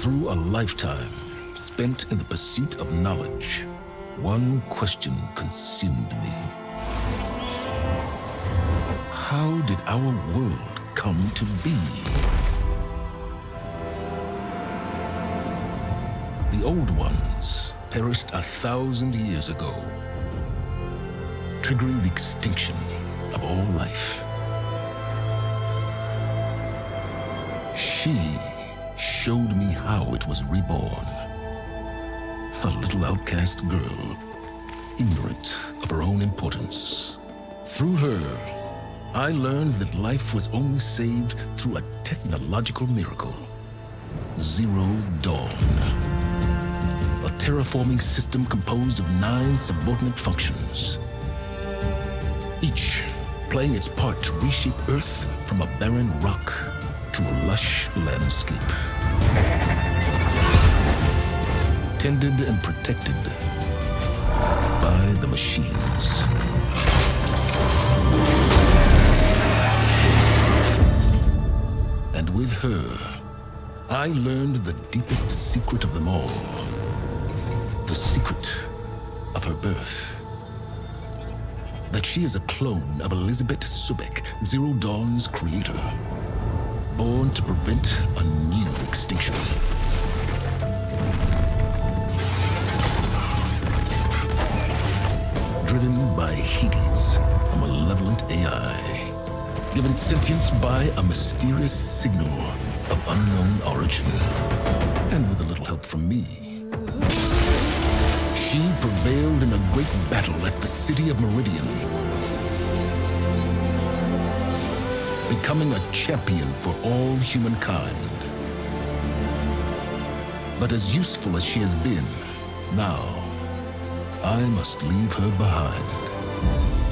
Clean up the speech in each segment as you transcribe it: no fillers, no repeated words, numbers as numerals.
Through a lifetime spent in the pursuit of knowledge, one question consumed me. How did our world come to be? The old ones perished 1,000 years ago, triggering the extinction of all life. She showed me how it was reborn. A little outcast girl, ignorant of her own importance. Through her, I learned that life was only saved through a technological miracle. Zero Dawn. A terraforming system composed of 9 subordinate functions, each playing its part to reshape Earth from a barren rock to a lush landscape. Tended and protected by the machines. And with her, I learned the deepest secret of them all. The secret of her birth. That she is a clone of Elizabeth Sobek, Zero Dawn's creator. Born to prevent a new extinction. Driven by Hades, a malevolent AI. Given sentience by a mysterious signal of unknown origin. And with a little help from me, she prevailed in a great battle at the city of Meridian, becoming a champion for all humankind. But as useful as she has been, now, I must leave her behind.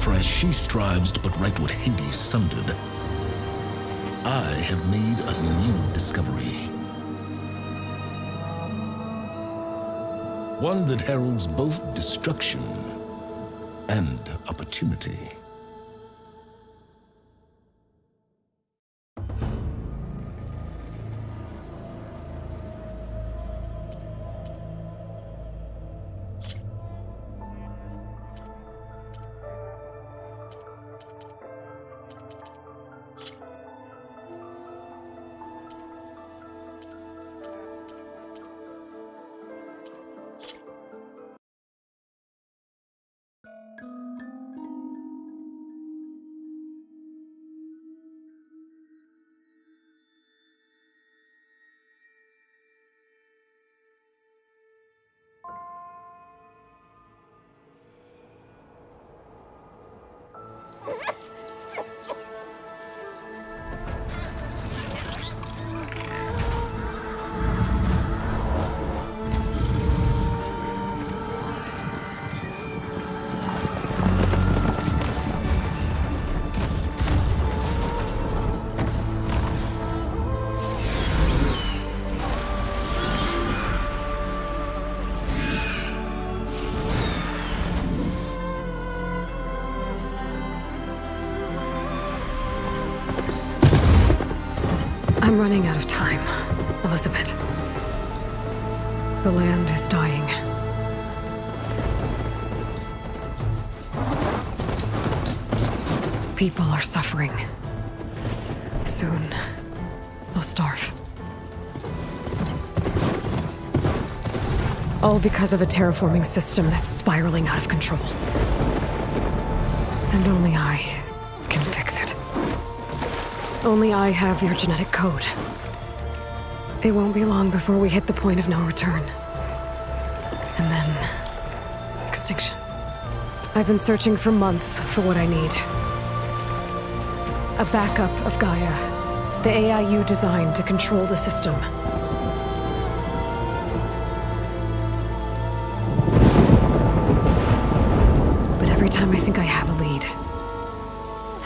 For as she strives to put right what Hades sundered, I have made a new discovery. One that heralds both destruction and opportunity. I'm running out of time, Elizabeth. The land is dying. People are suffering. Soon, they'll starve. All because of a terraforming system that's spiraling out of control. And only I can fix it. Only I have your genetic code. It won't be long before we hit the point of no return. And then... extinction. I've been searching for months for what I need. A backup of Gaia, the AI you designed to control the system. But every time I think I have a lead,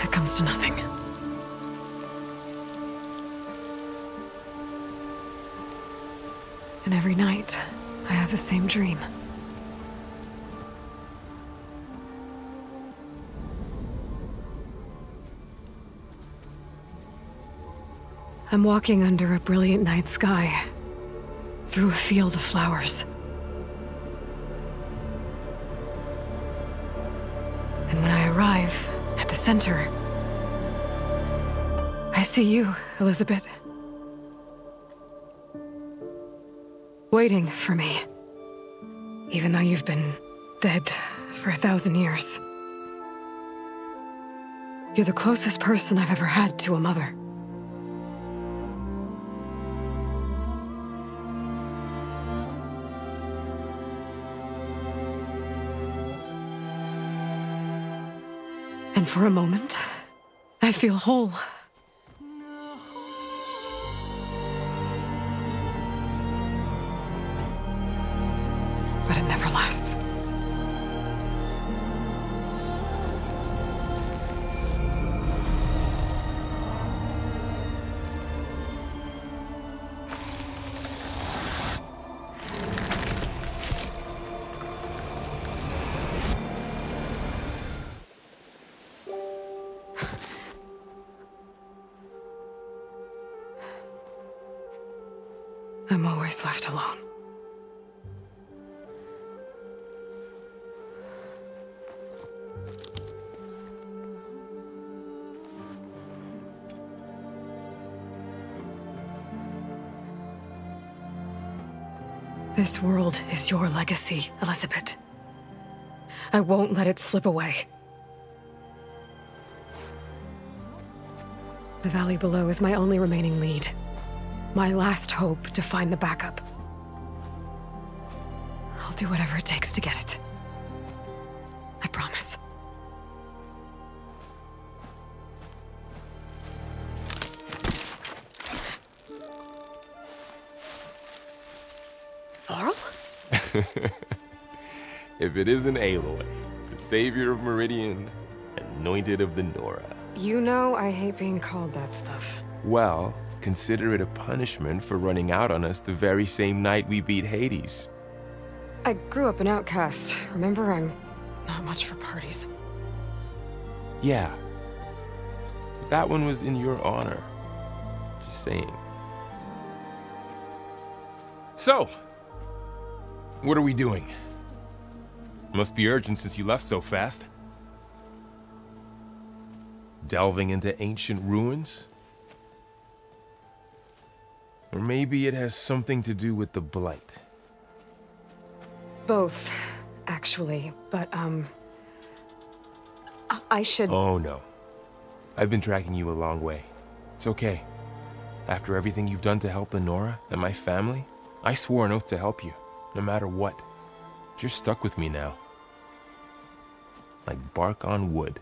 it comes to nothing. And every night, I have the same dream. I'm walking under a brilliant night sky. through a field of flowers. And when I arrive at the center, I see you, Elizabeth. Waiting for me. Even though you've been dead for 1,000 years. You're the closest person I've ever had to a mother. And for a moment, I feel whole. But it never lasts. I'm always left alone. This world is your legacy, Elizabeth. I won't let it slip away. The valley below is my only remaining lead. My last hope to find the backup. I'll do whatever it takes to get it. I promise. Varl? If it isn't Aloy, the savior of Meridian, anointed of the Nora. You know I hate being called that stuff. Well, consider it a punishment for running out on us the very same night we beat Hades. I grew up an outcast. Remember, I'm not much for parties. Yeah. That one was in your honor. Just saying. So, what are we doing? Must be urgent since you left so fast. Delving into ancient ruins? Or maybe it has something to do with the Blight. Both, actually, but, I should... Oh, no. I've been tracking you a long way. It's okay. After everything you've done to help the Nora and my family, I swore an oath to help you, no matter what. You're stuck with me now. Like bark on wood.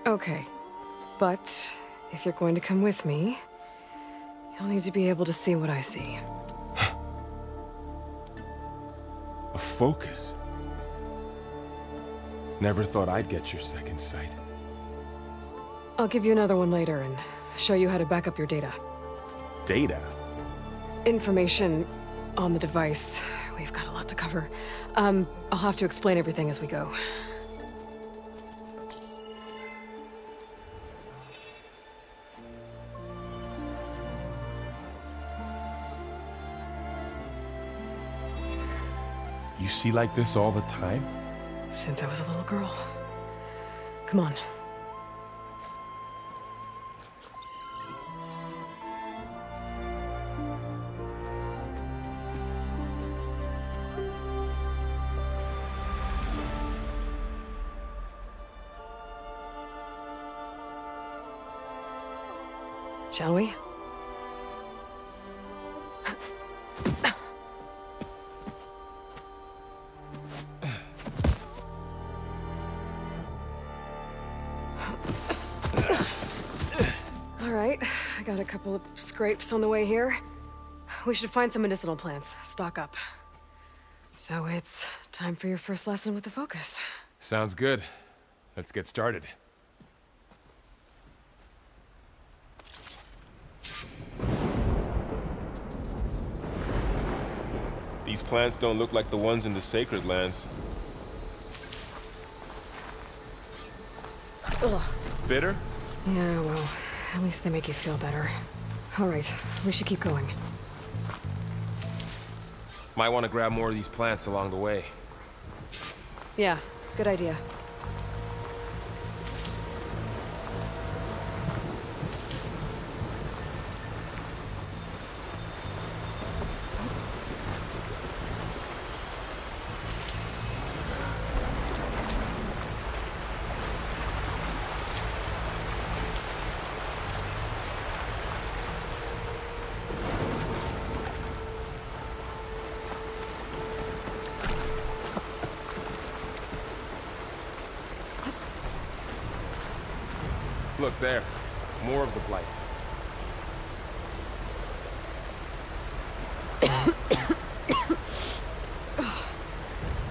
Okay, but if you're going to come with me, you'll need to be able to see what I see. A focus? Never thought I'd get your second sight. I'll give you another one later and show you how to back up your data. Data? Information on the device. We've got a lot to cover. I'll have to explain everything as we go. You see like this all the time? Since I was a little girl. Come on. Shall we? All right, I got a couple of scrapes on the way here. We should find some medicinal plants, stock up. So it's time for your first lesson with the Focus. Sounds good. Let's get started. These plants don't look like the ones in the Sacred Lands. Ugh. Bitter? Yeah, well, at least they make you feel better. All right, we should keep going. Might want to grab more of these plants along the way. Yeah, good idea. Look there. More of the blight.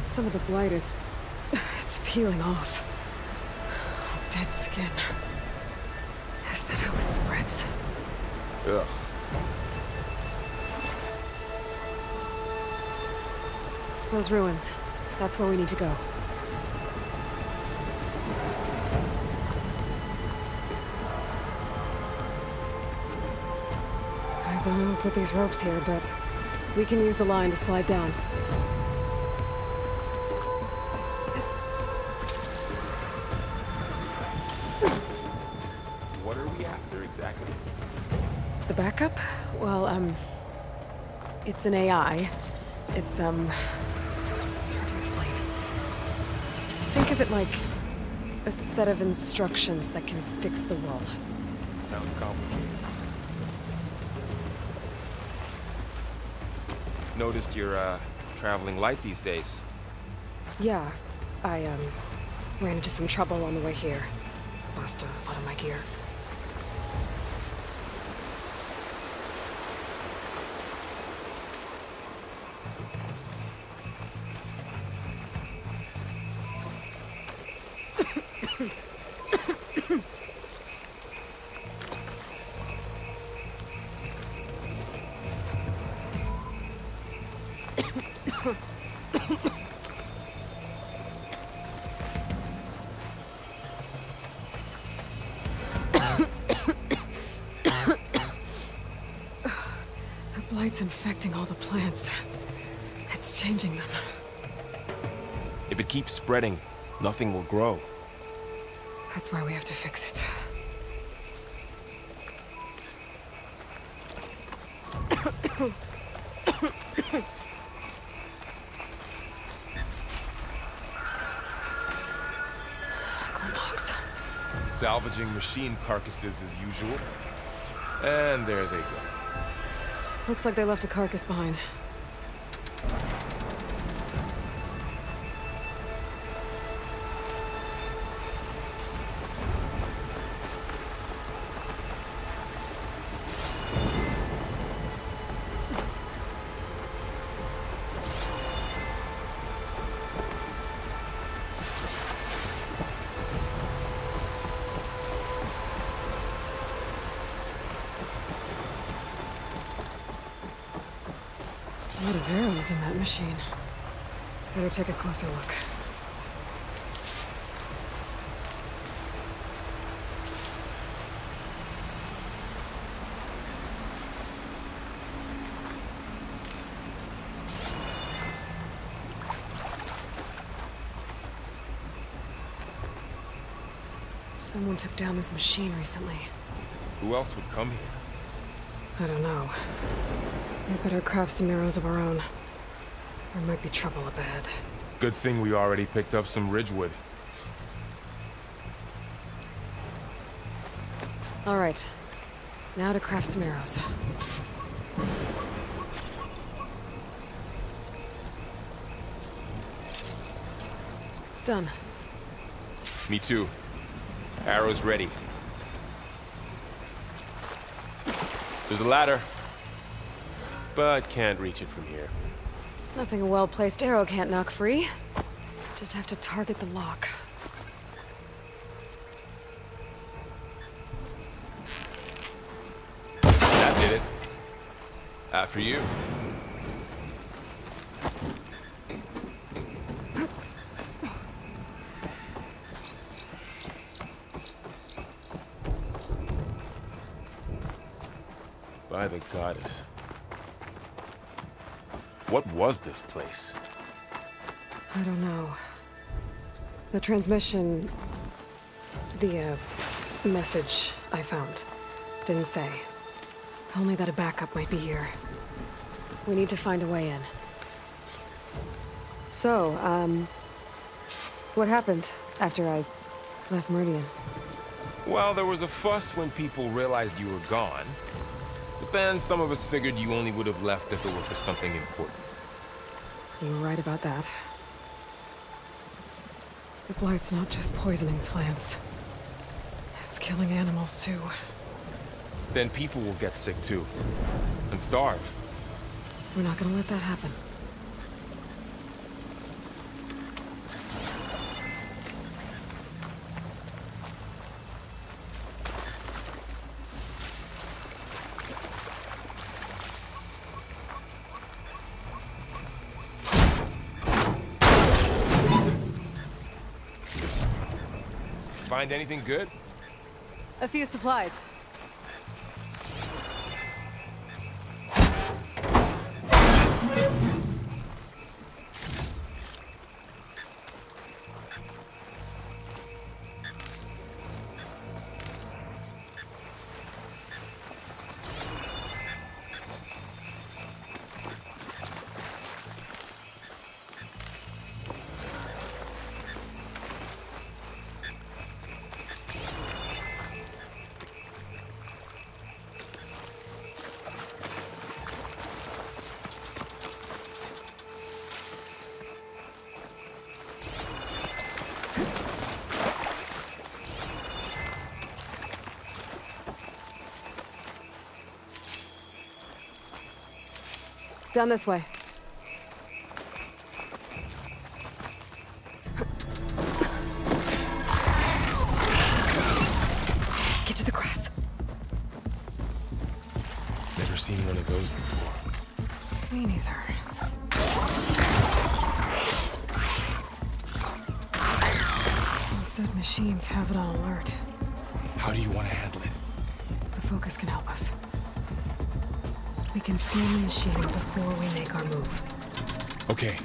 Some of the blight is... it's peeling off. Dead skin. Is that how it spreads? Ugh. Those ruins. That's where we need to go. I don't know who put these ropes here, but we can use the line to slide down. What are we after exactly? The backup? Well, it's an AI. It's hard to explain. Think of it like a set of instructions that can fix the world. Sounds complicated. Noticed you're, traveling light these days. Yeah, I, ran into some trouble on the way here. Lost a lot of my gear. The blight's infecting all the plants. It's changing them. If it keeps spreading, nothing will grow. That's why we have to fix it. Gleenox. Salvaging machine carcasses as usual. And there they go. Looks like they left a carcass behind. A lot of arrows in that machine. Better take a closer look. Someone took down this machine recently. Who else would come here? I don't know. We better craft some arrows of our own. There might be trouble ahead. Good thing we already picked up some ridgewood. All right. Now to craft some arrows. Done. Me too. Arrows ready. There's a ladder, but can't reach it from here. Nothing a well-placed arrow can't knock free. Just have to target the lock. That did it. After you. By the goddess. What was this place? I don't know. The transmission... The, message I found didn't say. Only that a backup might be here. We need to find a way in. So, what happened after I left Meridian? Well, there was a fuss when people realized you were gone. But then some of us figured you only would have left if it were for something important. You were right about that. The Blight's not just poisoning plants. It's killing animals, too. Then people will get sick, too. And starve. We're not gonna let that happen. Find anything good? A few supplies. Down this way. Get to the grass. Never seen one of those before. Me neither. Those dead machines have it on alert. How do you want to handle it? The focus can help us. We can scan the machine before we make our move. Okay.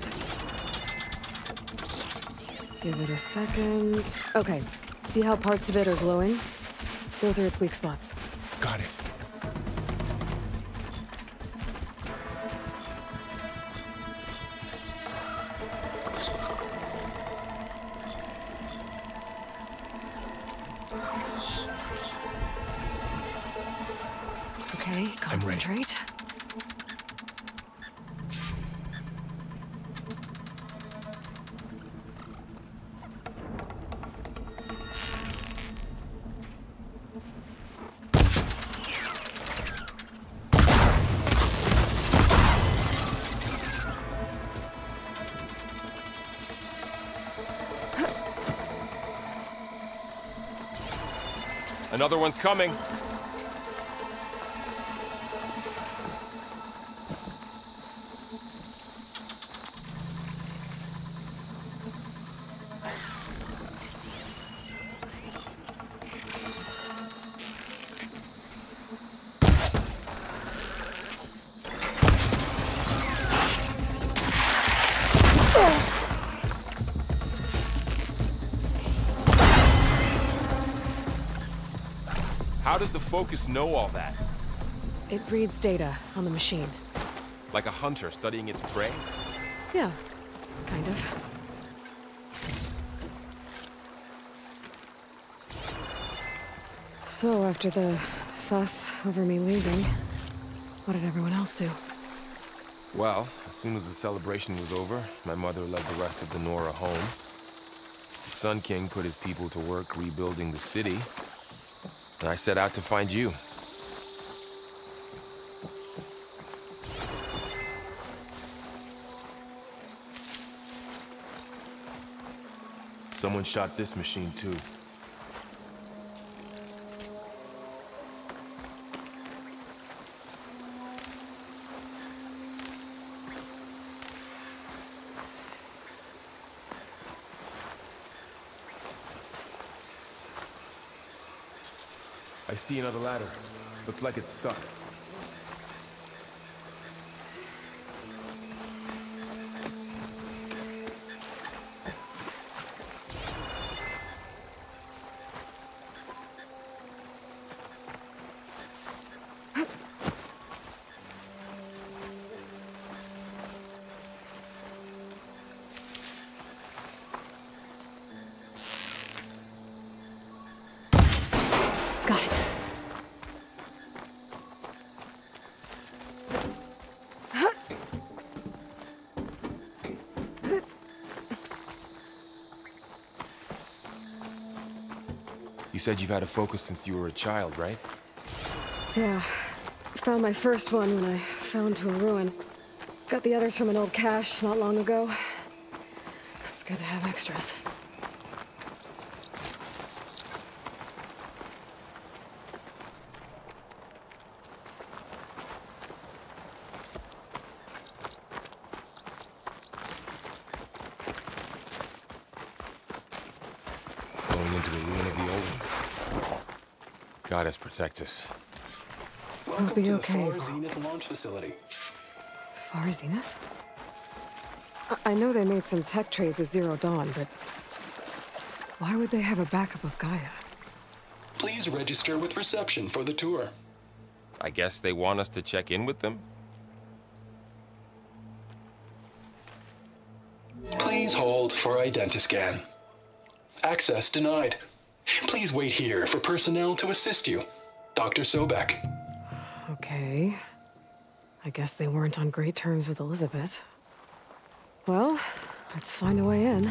Give it a second. Okay. See how parts of it are glowing? Those are its weak spots. Got it. Okay, concentrate. Another one's coming. How does the focus know all that? It reads data on the machine. Like a hunter studying its prey? Yeah, kind of. So, after the fuss over me leaving, what did everyone else do? Well, as soon as the celebration was over, my mother led the rest of the Nora home. The Sun King put his people to work rebuilding the city. And I set out to find you. Someone shot this machine too. I see another ladder. Looks like it's stuck. You said you've had a focus since you were a child, right? Yeah. Found my first one when I fell into a ruin. Got the others from an old cache not long ago. It's good to have extras. Going into the ruin of the old ones. Goddess protect us. We'll be okay. Far Zenith launch facility. Far Zenith? I know they made some tech trades with Zero Dawn, but why would they have a backup of Gaia? Please register with reception for the tour. I guess they want us to check in with them? Please hold for Identiscan. Access denied. Please wait here for personnel to assist you. Dr. Sobek. Okay. I guess they weren't on great terms with Elizabeth. Well, let's find a way in.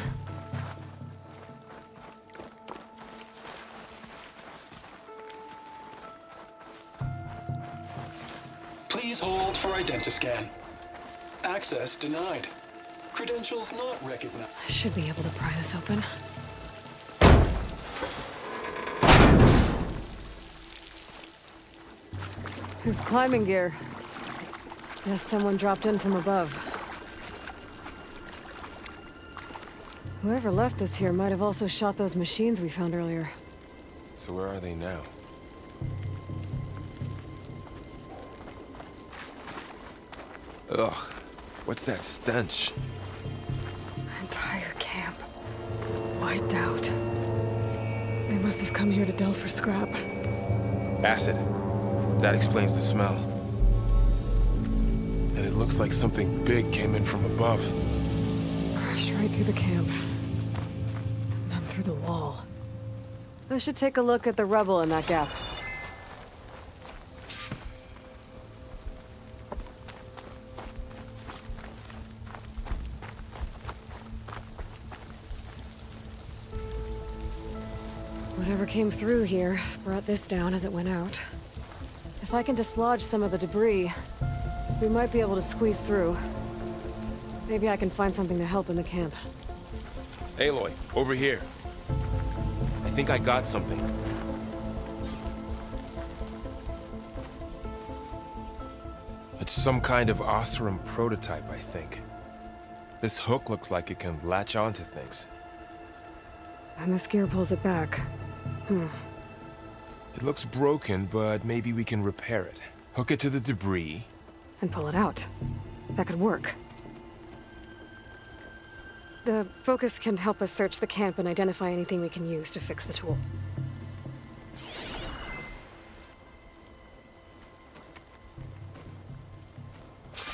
Please hold for Identiscan. Access denied. Credentials not recognized. I should be able to pry this open. There's climbing gear. Guess someone dropped in from above. Whoever left this here might have also shot those machines we found earlier. So where are they now? Ugh, what's that stench? Entire camp. Wiped out. They must have come here to delve for scrap. Acid. That explains the smell. And it looks like something big came in from above. Crashed right through the camp. And then through the wall. I should take a look at the rubble in that gap. Whatever came through here brought this down as it went out. If I can dislodge some of the debris, we might be able to squeeze through. Maybe I can find something to help in the camp. Aloy, over here. I think I got something. It's some kind of Oseram prototype, I think. This hook looks like it can latch onto things. And this gear pulls it back. It looks broken, but maybe we can repair it. Hook it to the debris. And pull it out. That could work. The focus can help us search the camp and identify anything we can use to fix the tool.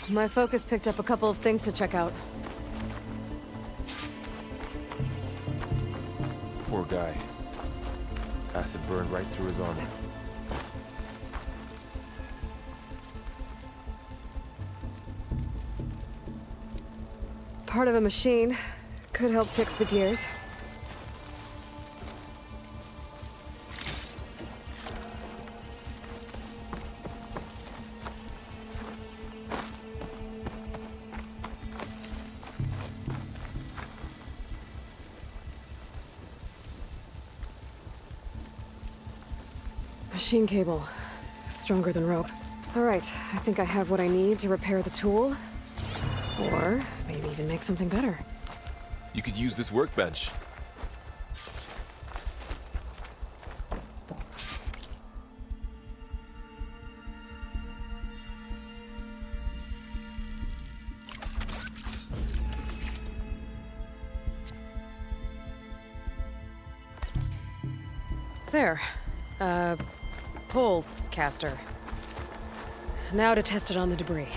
My focus picked up a couple of things to check out. Poor guy. Acid burned right through his armor. Part of a machine. Could help fix the gears. Machine cable. Stronger than rope. All right, I think I have what I need to repair the tool. Or maybe even make something better. You could use this workbench. There. Pole caster. Now to test it on the debris.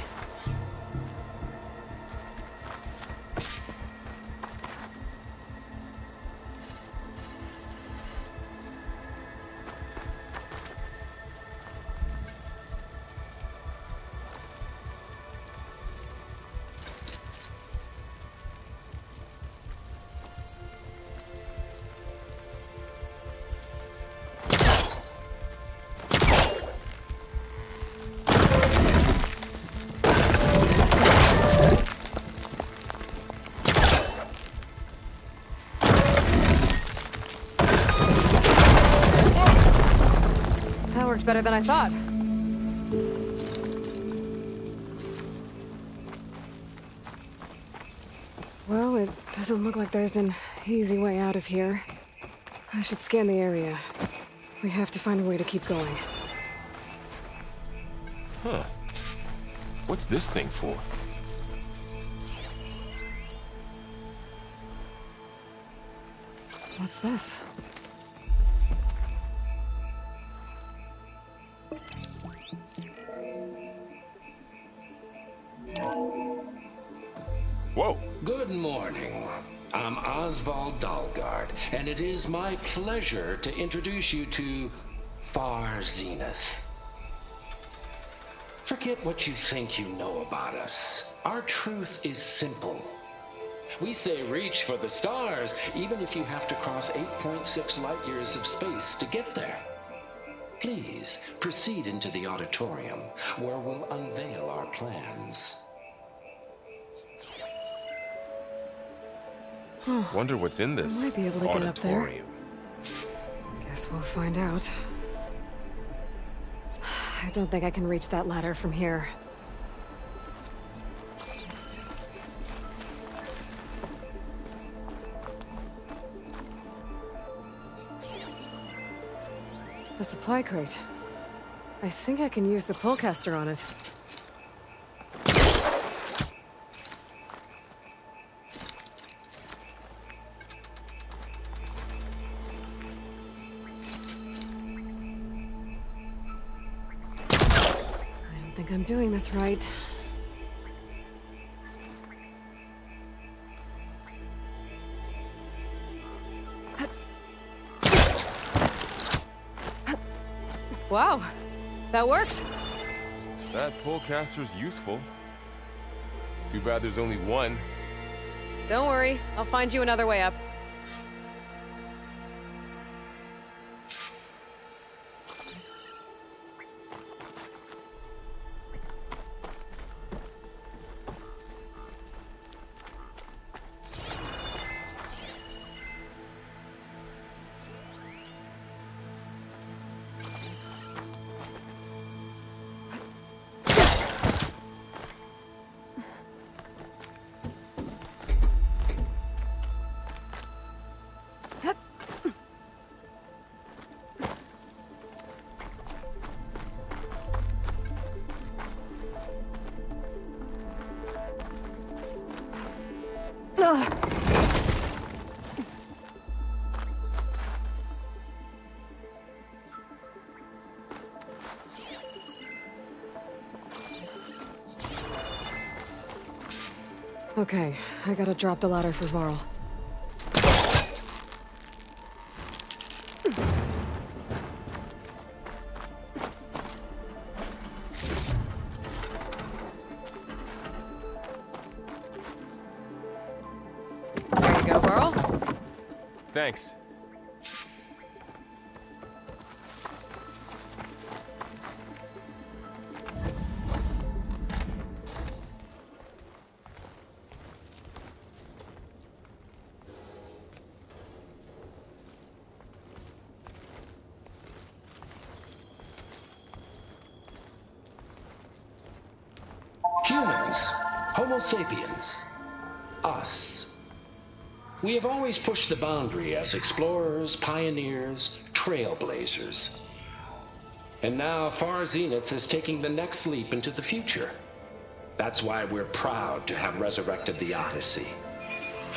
worked better than I thought. Well, it doesn't look like there's an easy way out of here. I should scan the area. We have to find a way to keep going. Huh. What's this thing for? What's this? Whoa! Good morning. I'm Oswald Dalgard, and it is my pleasure to introduce you to Far Zenith. Forget what you think you know about us. Our truth is simple. We say reach for the stars, even if you have to cross 8.6 light years of space to get there. Please proceed into the auditorium, where we'll unveil our plans. Wonder what's in this I might be able to get up there. auditorium. Guess we'll find out. I don't think I can reach that ladder from here. A supply crate. I think I can use the pullcaster on it. I don't think I'm doing this right. Wow, that worked. That pullcaster's useful. Too bad there's only one. Don't worry, I'll find you another way up. Okay, I gotta drop the ladder for Varl. There you go, Varl. Thanks. Humans, Homo sapiens, us. We have always pushed the boundary as explorers, pioneers, trailblazers. And now Far Zenith is taking the next leap into the future. That's why we're proud to have resurrected the Odyssey.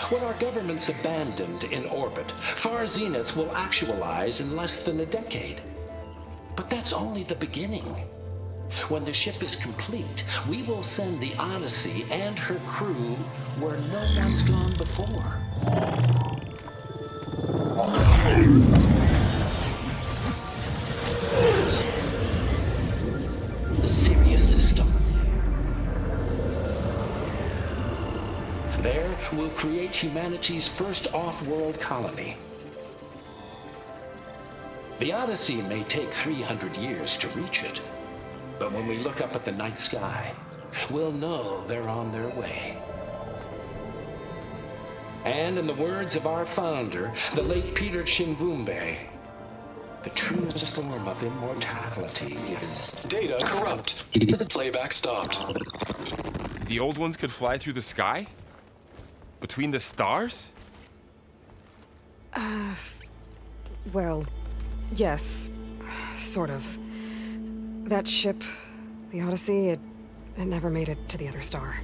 What our governments abandoned in orbit, Far Zenith will actualize in less than a decade. But that's only the beginning. When the ship is complete, we will send the Odyssey and her crew where no one's gone before. The Sirius system. There, we'll create humanity's first off-world colony. The Odyssey may take 300 years to reach it. But when we look up at the night sky, we'll know they're on their way. And in the words of our founder, the late Peter Chimvumbe, The truest form of immortality is... Data corrupt. Playback stopped. The old ones could fly through the sky? Between the stars? Well, yes. Sort of. That ship, the Odyssey, it never made it to the other star.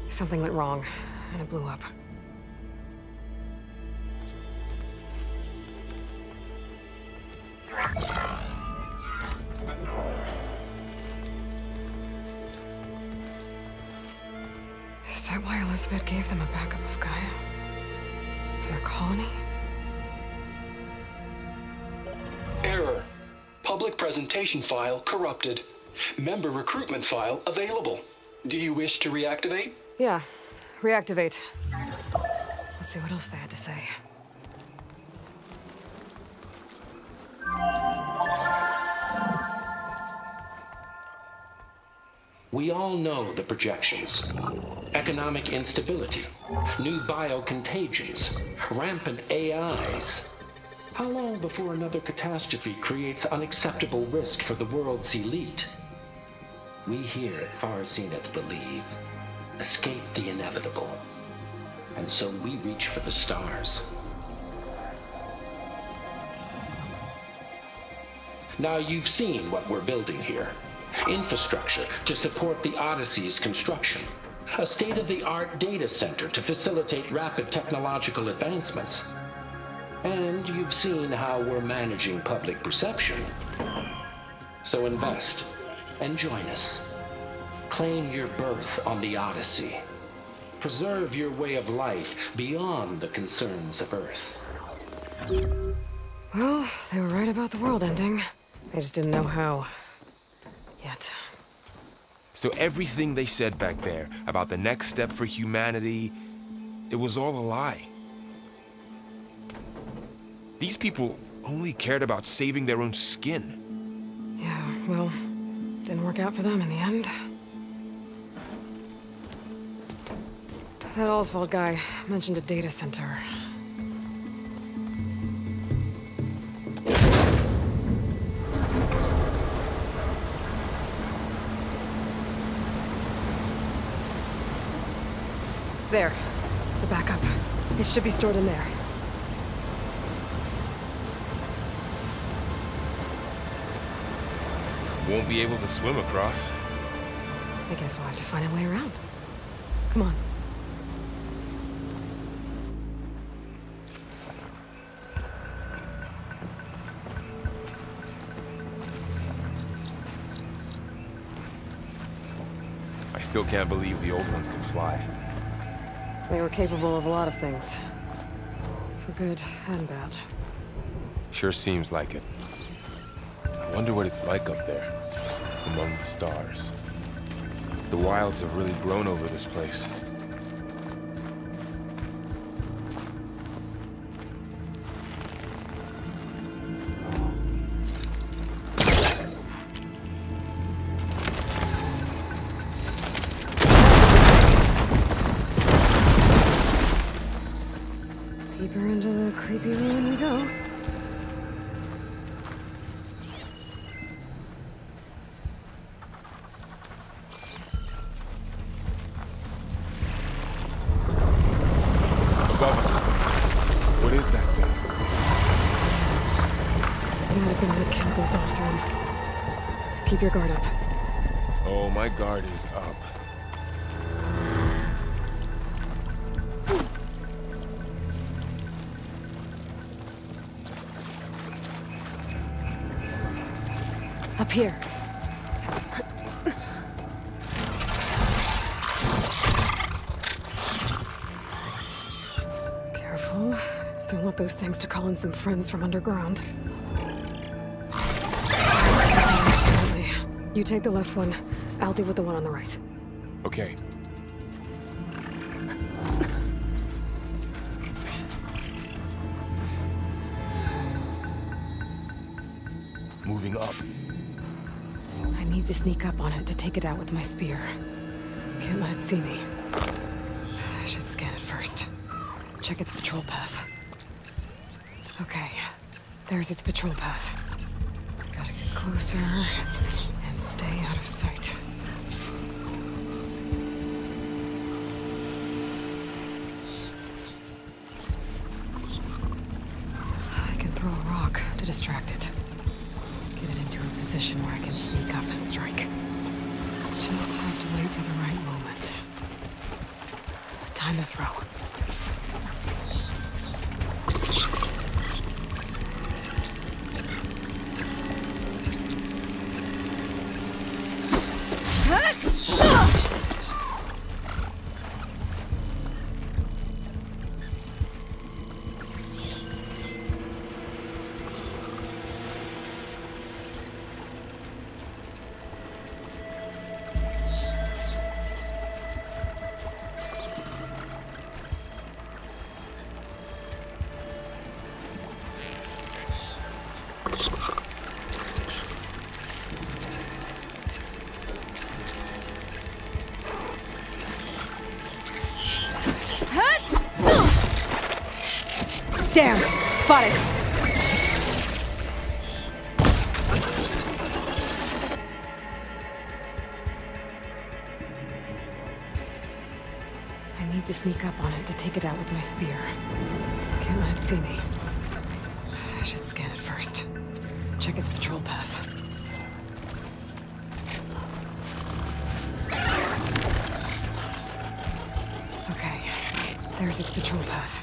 Something went wrong, and it blew up. Is that why Elizabeth gave them a backup of Gaia? For their colony? Error. Public presentation file corrupted. Member recruitment file available. Do you wish to reactivate? Yeah. Reactivate. Let's see what else they had to say. We all know the projections. Economic instability, new biocontagions, rampant AIs. How long before another catastrophe creates unacceptable risk for the world's elite? We here at Far Zenith believe, escape the inevitable. And so we reach for the stars. Now you've seen what we're building here. Infrastructure to support the Odyssey's construction. A state-of-the-art data center to facilitate rapid technological advancements. And you've seen how we're managing public perception. So invest and join us. Claim your berth on the Odyssey. Preserve your way of life beyond the concerns of Earth. Well, they were right about the world ending. They just didn't know how. Yet. So everything they said back there about the next step for humanity, it was all a lie. These people only cared about saving their own skin. Yeah, well, didn't work out for them in the end. That Oswald guy mentioned a data center. There. The backup. It should be stored in there. Won't be able to swim across. I guess we'll have to find a way around. Come on. I still can't believe the old ones could fly. They were capable of a lot of things. For good and bad. Sure seems like it. I wonder what it's like up there, among the stars. The wilds have really grown over this place. Deeper into the creepy ruin we go. Above us. What is that thing? It might have been what killed those Osram. Keep your guard up. Oh, my guard is up. Up here. Careful. Don't want those things to call in some friends from underground. You take the left one. I'll deal with the one on the right. Okay. Moving up. I need to sneak up on it to take it out with my spear. Can't let it see me. I should scan it first. Check its patrol path. Okay. There's its patrol path. Gotta get closer and stay out of sight. I can throw a rock to distract it. Get it into a position where I can sneak up and strike. Just have to wait for the right moment. Time to throw. Damn! Spotted! I need to sneak up on it to take it out with my spear. Can't let it see me. I should scan it first. Check its patrol path. Okay, there's its patrol path.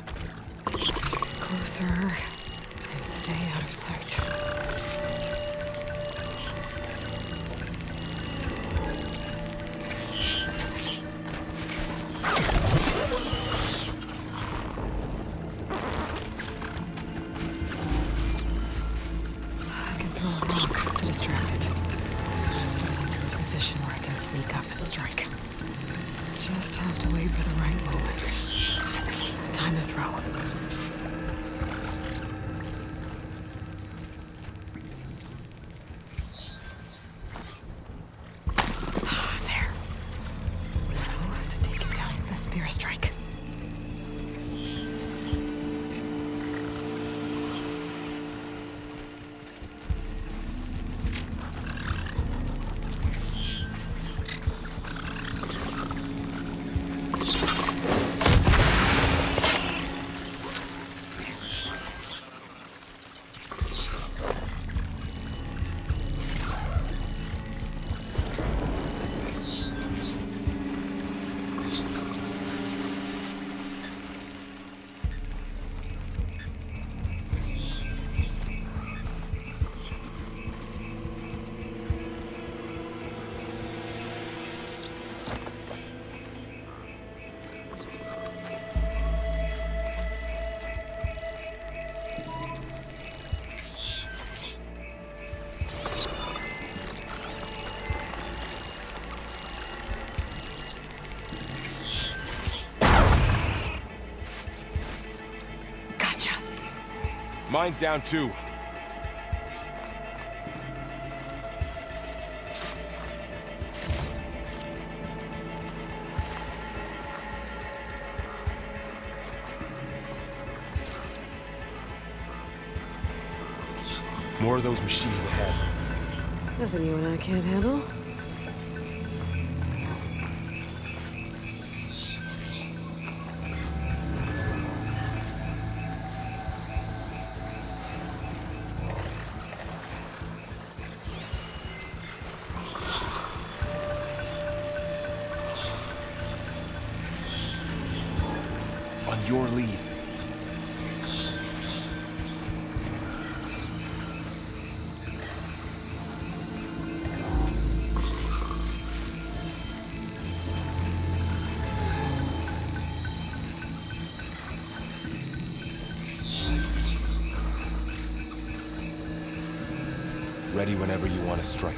Closer and stay out of sight. I can throw a rock to distract it. Get into a position where I can sneak up and strike. Just have to wait for the right moment. Time to throw. Spear strike. Mine's down too. More of those machines ahead. Nothing you and I can't handle. On your lead. Ready whenever you want to strike.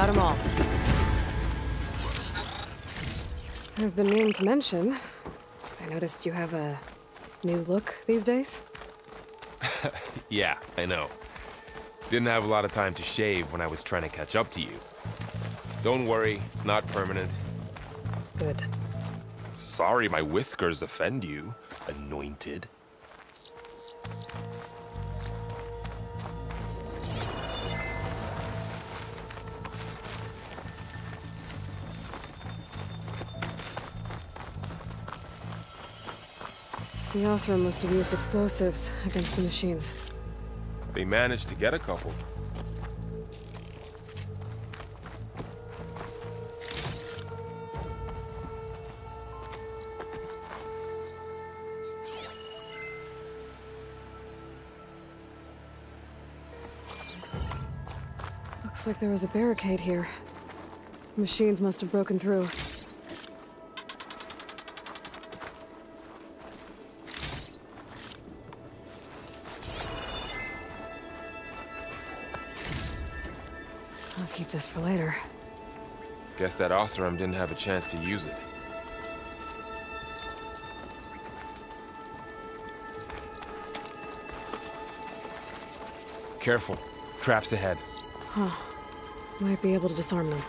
got them all. I've been meaning to mention, I noticed you have a new look these days. Yeah, I know. Didn't have a lot of time to shave when I was trying to catch up to you. Don't worry, it's not permanent. Good. Sorry my whiskers offend you, anointed. The Osram must have used explosives against the machines. They managed to get a couple. Looks like there was a barricade here. Machines must have broken through. I'll keep this for later. Guess that Osram didn't have a chance to use it. Careful. Traps ahead. Huh. Might be able to disarm them.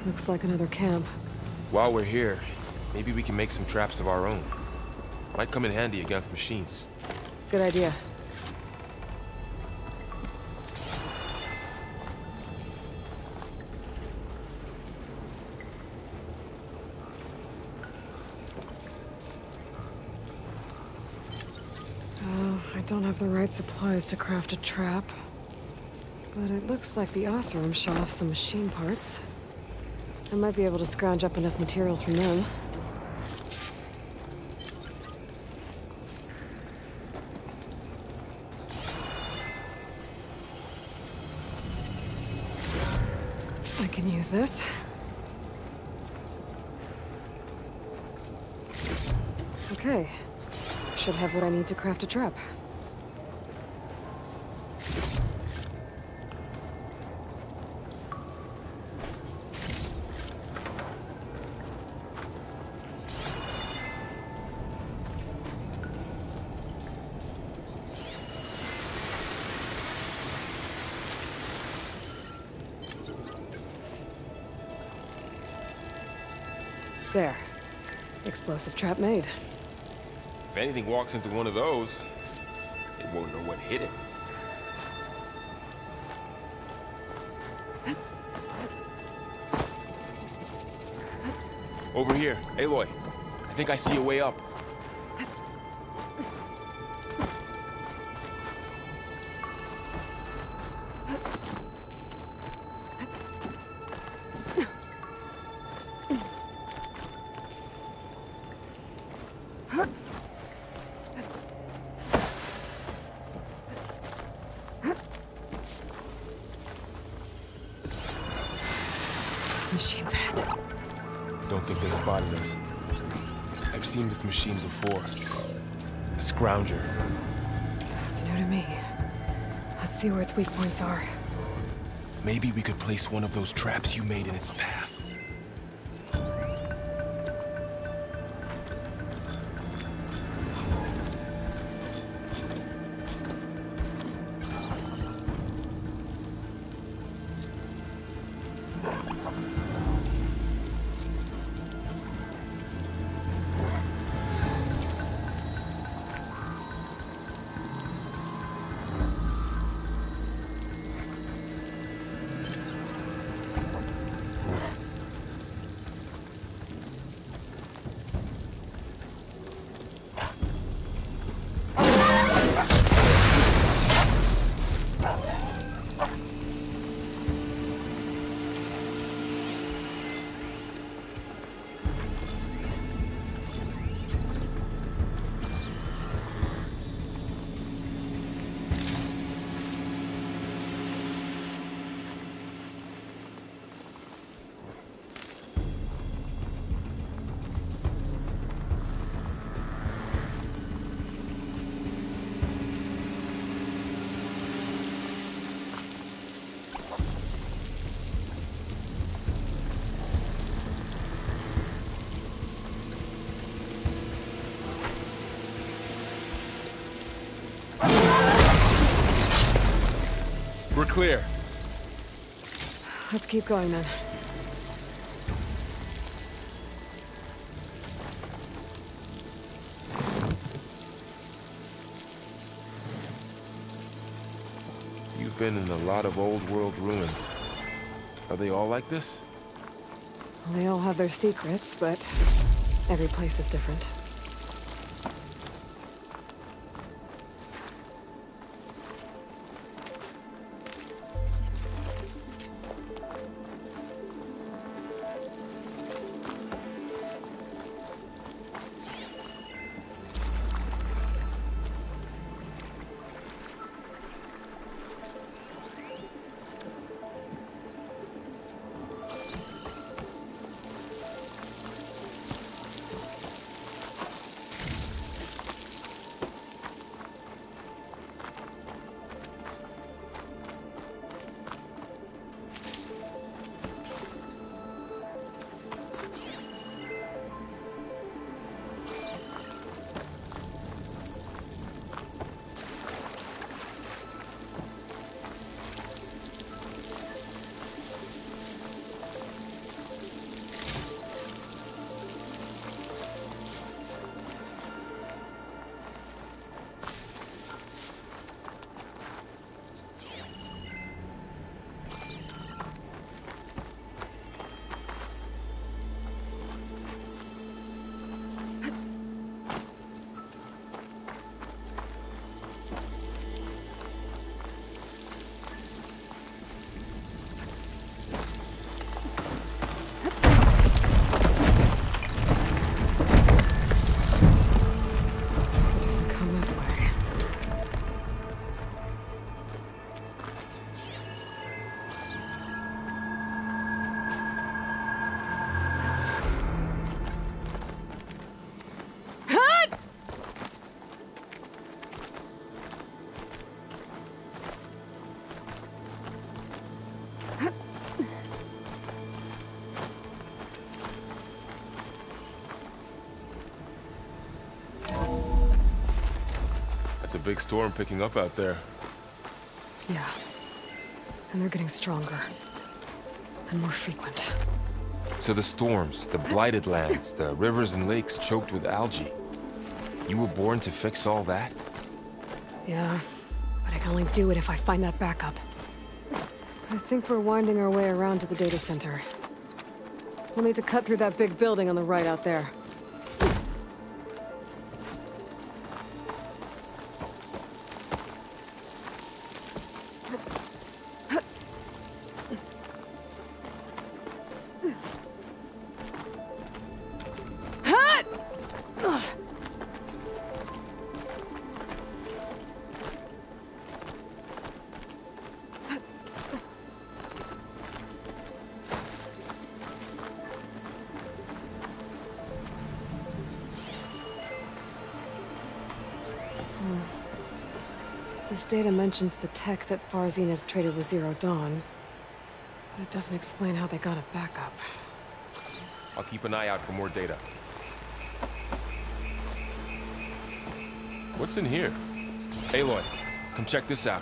Looks like another camp. While we're here, maybe we can make some traps of our own. Might come in handy against machines. Good idea. I don't have the right supplies to craft a trap. But it looks like the Osram shot off some machine parts. I might be able to scrounge up enough materials from them. I can use this. Okay. Should have what I need to craft a trap. There. Explosive trap made. If anything walks into one of those, it won't know what hit it. Over here, Aloy. I think I see a way up. Machine's ahead. Don't think they spotted us. I've seen this machine before. A scrounger. That's new to me. Let's see where its weak points are. Maybe we could place one of those traps you made in its path. clear. Let's keep going then. You've been in a lot of old world ruins. Are they all like this? Well, they all have their secrets, but every place is different. It's a big storm picking up out there. Yeah. And they're getting stronger. And more frequent. So the storms, the blighted lands, the rivers and lakes choked with algae. You were born to fix all that? Yeah. But I can only do it if I find that backup. I think we're winding our way around to the data center. We'll need to cut through that big building on the right out there. This data mentions the tech that Far Zenith traded with Zero Dawn, but it doesn't explain how they got it back up. I'll keep an eye out for more data. What's in here? Aloy, come check this out.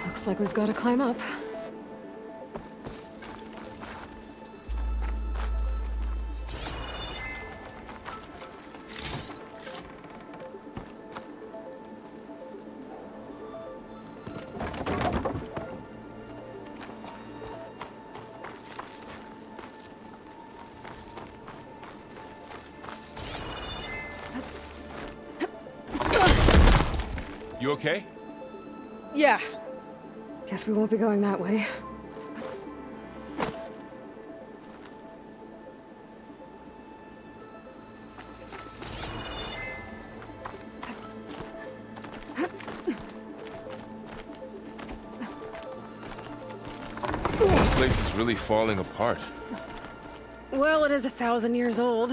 Looks like we've got to climb up. You okay? Yeah. Guess we won't be going that way. This place is really falling apart. Well, it is 1,000 years old.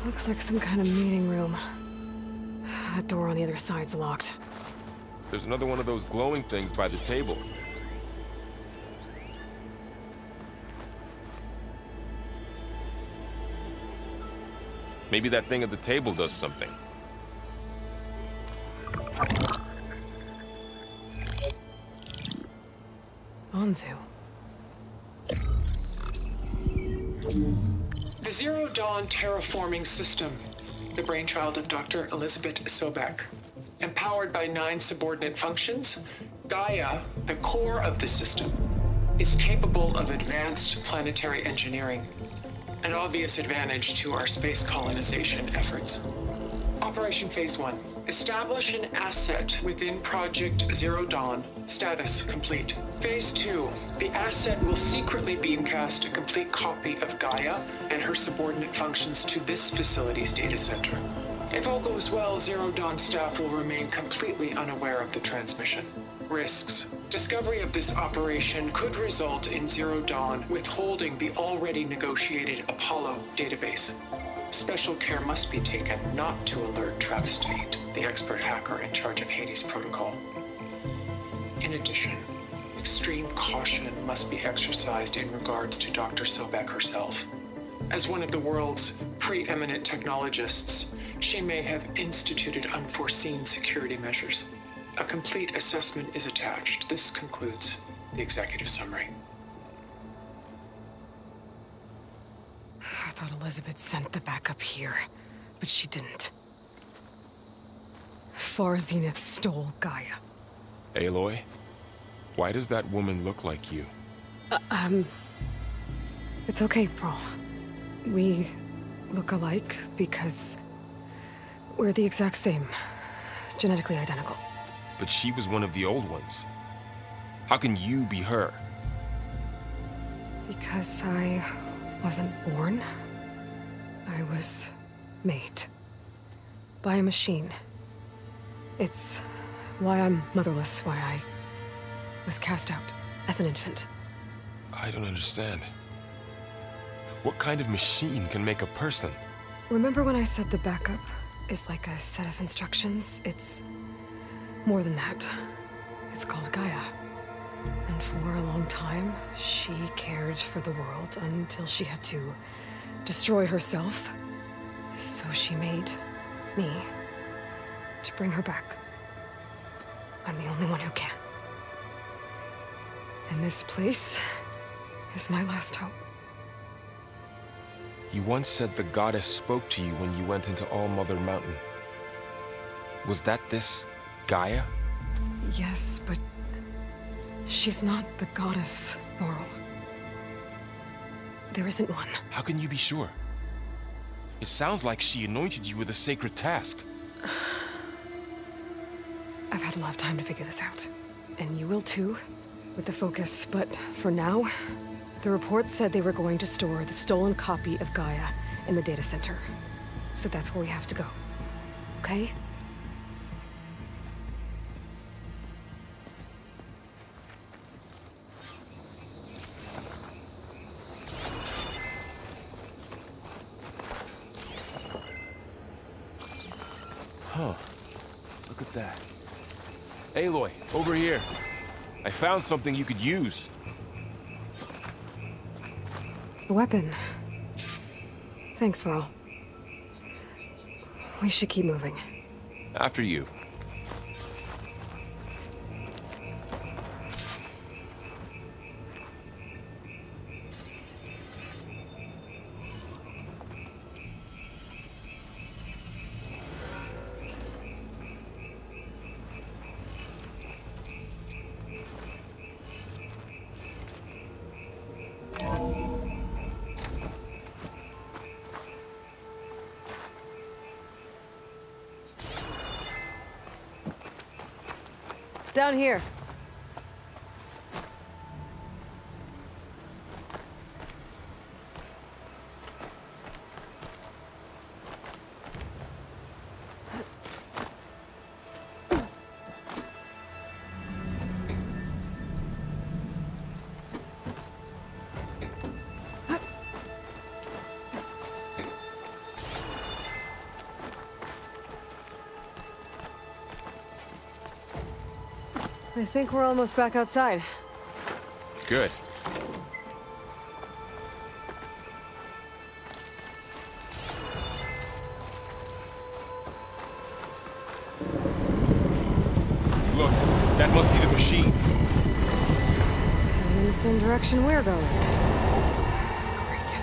Looks like some kind of meeting room. That door on the other side's locked. There's another one of those glowing things by the table. Maybe that thing at the table does something. Anzu. The Zero Dawn terraforming system, the brainchild of Dr. Elizabeth Sobek. Empowered by 9 subordinate functions, Gaia, the core of the system, is capable of advanced planetary engineering, an obvious advantage to our space colonization efforts. Operation Phase 1. Establish an asset within Project Zero Dawn. Status complete. Phase 2. The asset will secretly beamcast a complete copy of Gaia and her subordinate functions to this facility's data center. If all goes well, Zero Dawn staff will remain completely unaware of the transmission. Risks. Discovery of this operation could result in Zero Dawn withholding the already negotiated Apollo database. Special care must be taken not to alert Travis Tate, the expert hacker in charge of Hades Protocol. In addition, extreme caution must be exercised in regards to Dr. Sobek herself. As one of the world's preeminent technologists, she may have instituted unforeseen security measures. A complete assessment is attached. This concludes the executive summary. I thought Elizabeth sent the backup here, but she didn't. Far Zenith stole Gaia. Aloy, why does that woman look like you? It's okay, Pearl. We look alike because we're the exact same. Genetically identical. But she was one of the old ones. How can you be her? Because I wasn't born. I was made. By a machine. It's why I'm motherless, why I was cast out as an infant. I don't understand. What kind of machine can make a person? Remember when I said the backup is like a set of instructions? It's more than that. It's called Gaia. And for a long time, she cared for the world until she had to destroy herself. So she made me to bring her back. I'm the only one who can. And this place is my last hope. You once said the goddess spoke to you when you went into All-Mother Mountain. Was that this Gaia? Yes, but she's not the goddess, Laurel. There isn't one. How can you be sure? It sounds like she anointed you with a sacred task. I've had a lot of time to figure this out. And you will too, with the focus. But for now, the report said they were going to store the stolen copy of Gaia in the data center. So that's where we have to go. Okay? Huh. Look at that. Aloy, over here. I found something you could use. A weapon. Thanks, Varl. We should keep moving. After you. Down here. I think we're almost back outside. Good. Look, that must be the machine. It's heading in the same direction we're going. Great.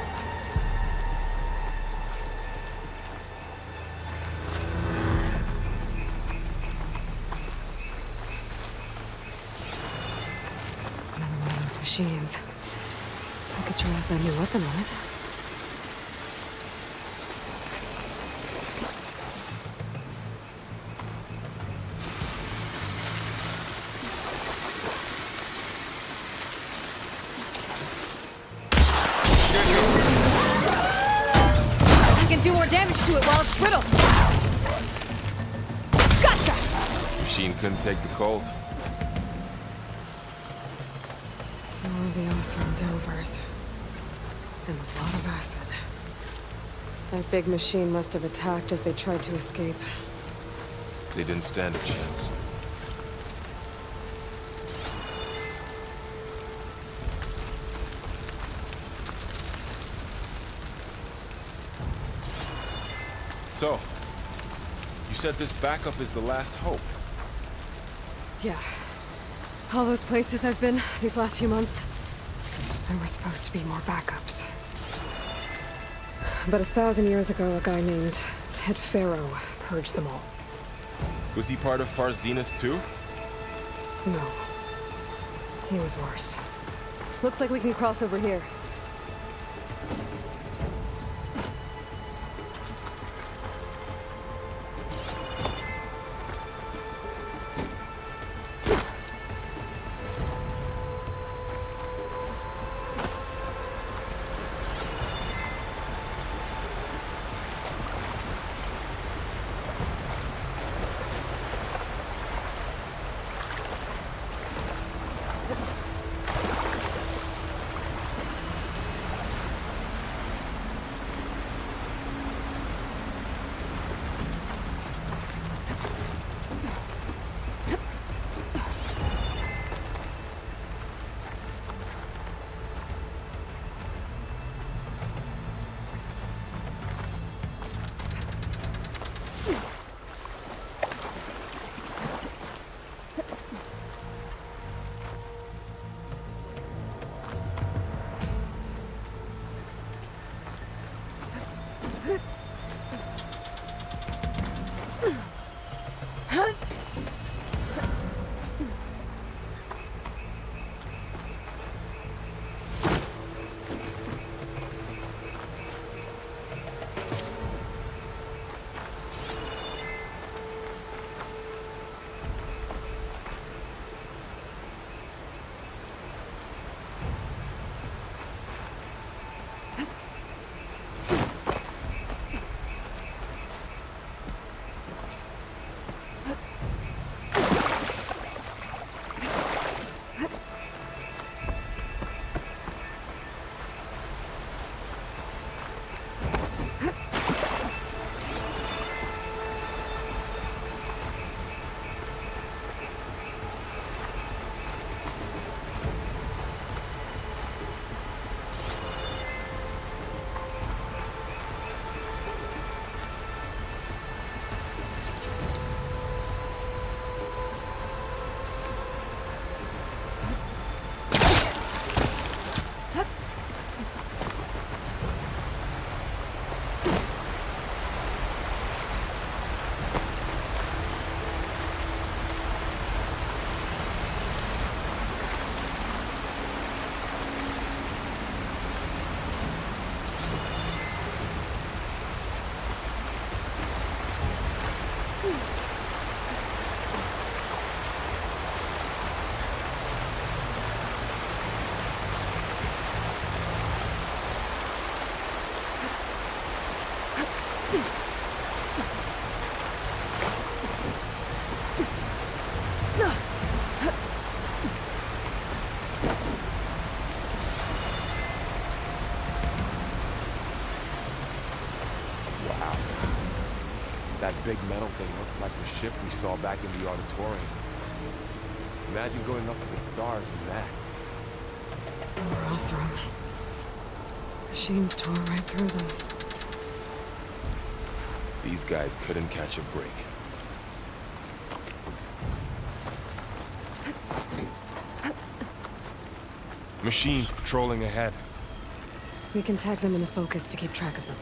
Another one of those machines. I could try out that new weapon on it. I can do more damage to it while it's brittle. Gotcha! Machine couldn't take the cold. More of the Osram Delvers. And a lot of acid. That big machine must have attacked as they tried to escape. They didn't stand a chance. So, you said this backup is the last hope. Yeah. All those places I've been these last few months, there were supposed to be more backups. But 1,000 years ago, a guy named Ted Faro purged them all. Was he part of Far Zenith too? No. He was worse. Looks like we can cross over here. That big metal thing looks like the ship we saw back in the auditorium. Imagine going up to the stars in that. Rosram. Machines tore right through them. These guys couldn't catch a break. Machines patrolling ahead. We can tag them in the focus to keep track of them.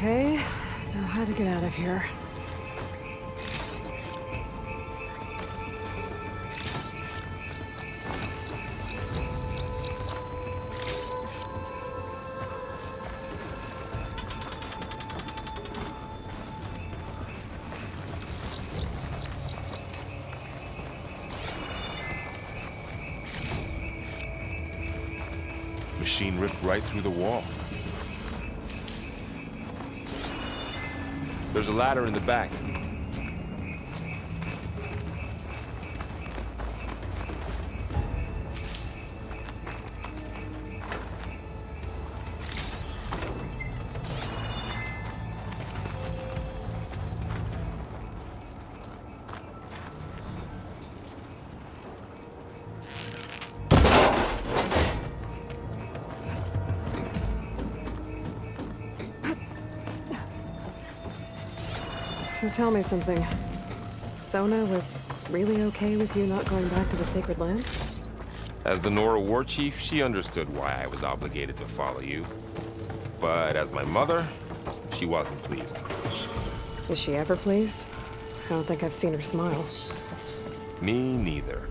Okay, now how to get out of here. Machine ripped right through the wall. There's a ladder in the back. So tell me something. Sona was really okay with you not going back to the Sacred Lands? As the Nora war chief, she understood why I was obligated to follow you. But as my mother, she wasn't pleased. Is she ever pleased? I don't think I've seen her smile. Me neither.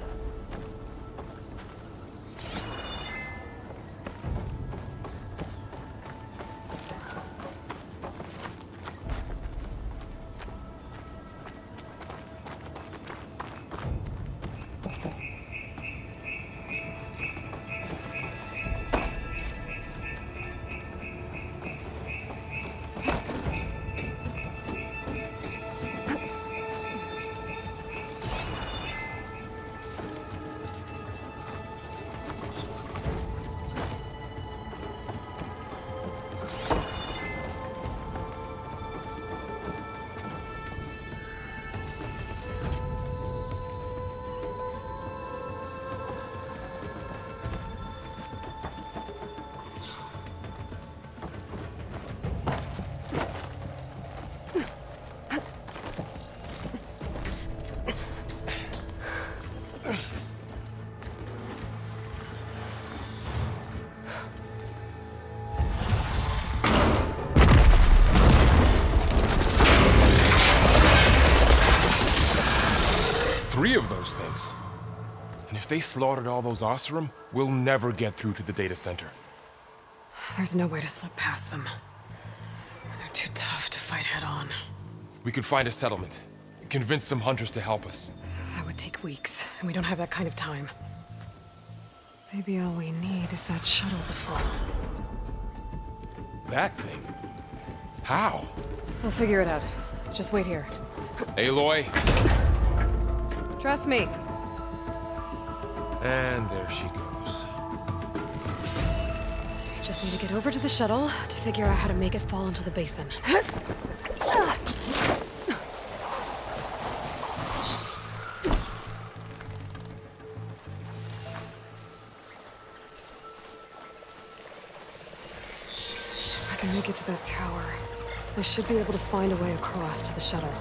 they slaughtered all those Oseram, we'll never get through to the data center. There's no way to slip past them. They're too tough to fight head-on. We could find a settlement. Convince some hunters to help us. That would take weeks, and we don't have that kind of time. Maybe all we need is that shuttle to fall. That thing? How? We'll figure it out. Just wait here. Aloy. Trust me. And there she goes. Just need to get over to the shuttle to figure out how to make it fall into the basin. I can make it to that tower. I should be able to find a way across to the shuttle.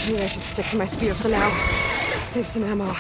Maybe I should stick to my spear for now. Save some ammo.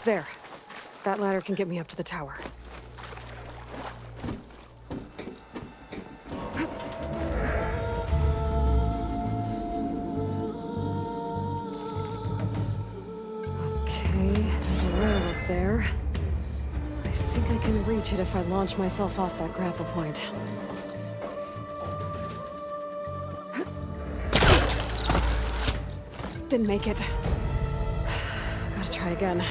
There. That ladder can get me up to the tower. can reach it if I launch myself off that grapple point. Didn't make it. Gotta try again.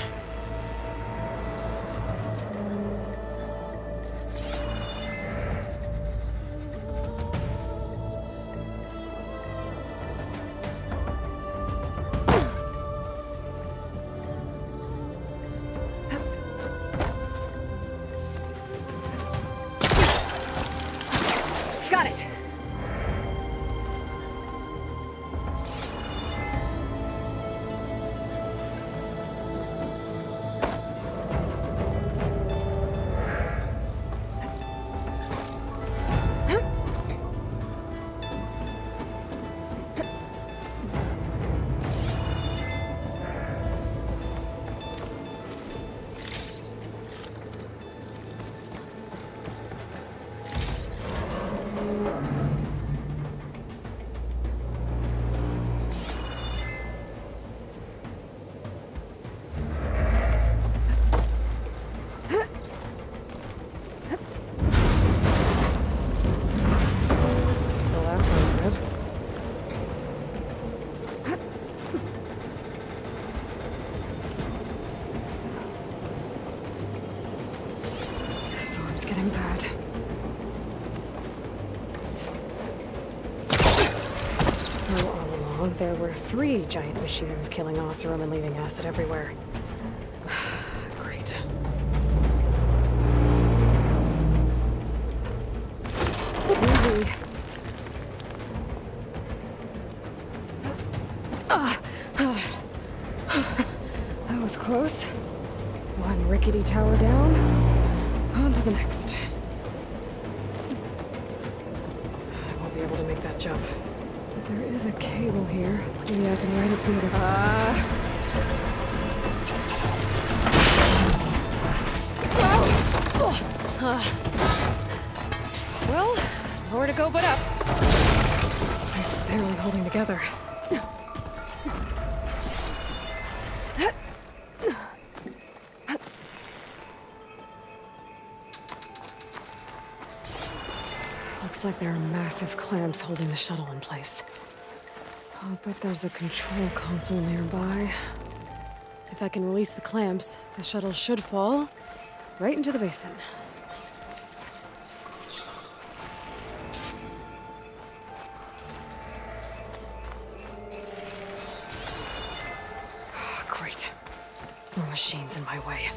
Got it! Getting bad. So all along, there were 3 giant machines killing Oseram and leaving acid everywhere. Great. Easy. That was close. One rickety tower down. On to the next. I won't be able to make that jump. But there is a cable here. Maybe I can ride it to the other... Well, nowhere to go but up. This place is barely holding together. Looks like there are massive clamps holding the shuttle in place. I'll bet there's a control console nearby. If I can release the clamps, the shuttle should fall right into the basin. Great. More machines in my way.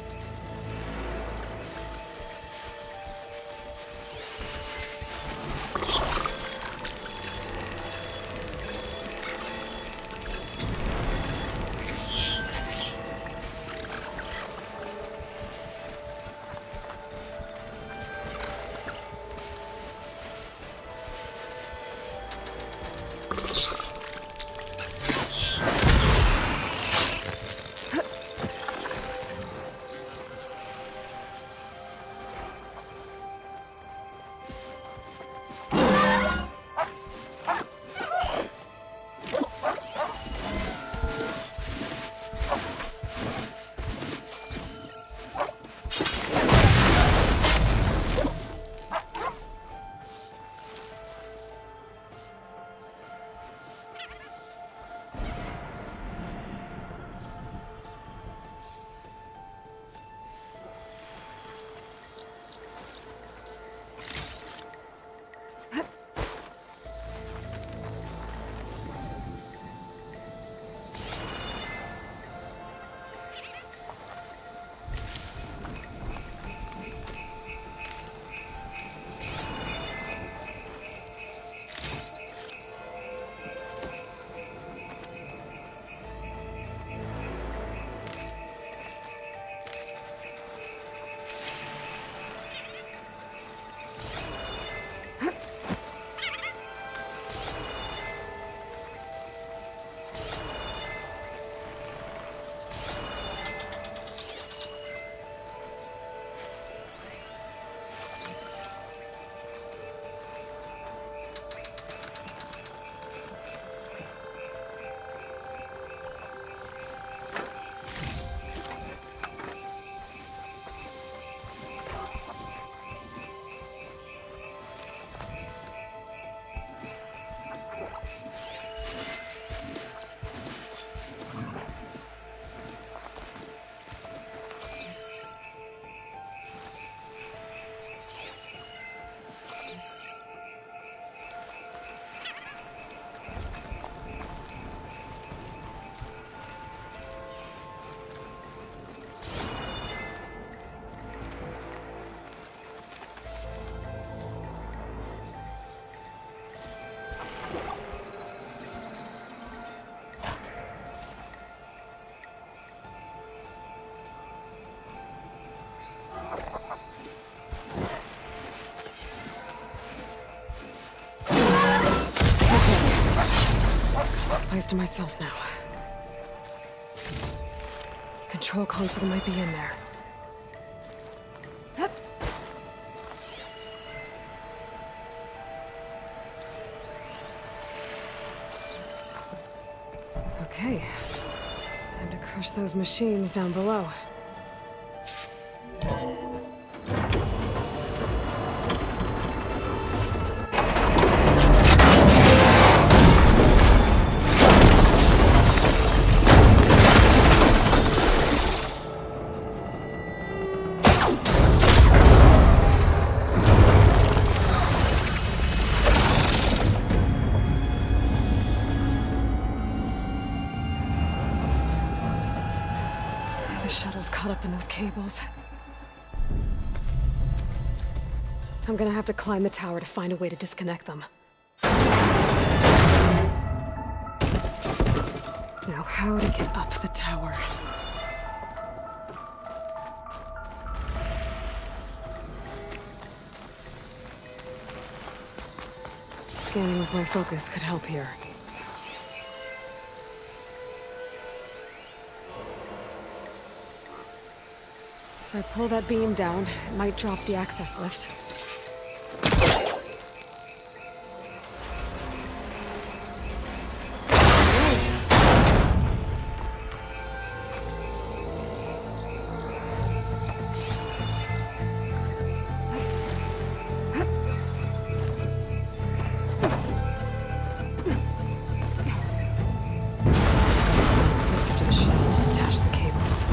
to myself now. Control console might be in there. Hup. Okay. Time to crush those machines down below. The shuttle's caught up in those cables. I'm gonna have to climb the tower to find a way to disconnect them. Now, how to get up the tower? Scanning with my focus could help here. If I pull that beam down, it might drop the access lift. Closer to the shuttle to attach the cables.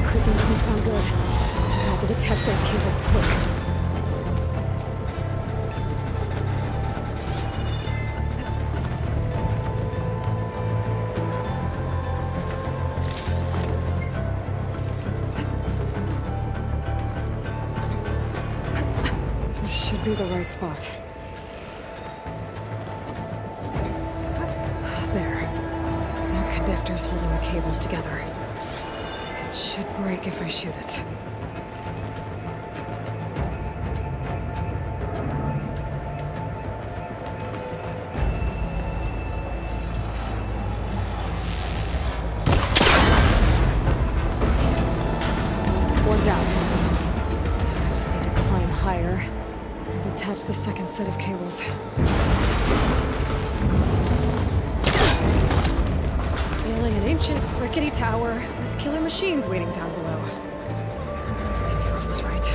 Creaking doesn't sound good. I have to detach those cables quick. This should be the right spot. There. Now connectors holding the cables together. It should break if I shoot it. One down. I just need to climb higher and attach the second set of cables. Scaling an ancient, rickety tower with killer machines waiting down below. Maybe I was right.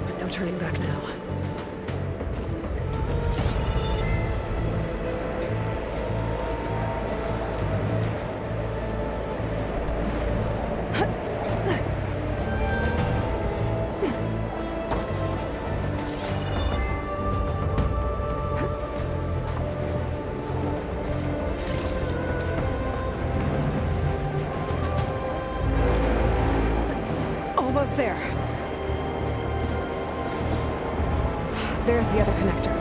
But no turning back now. Almost there. There's the other connector.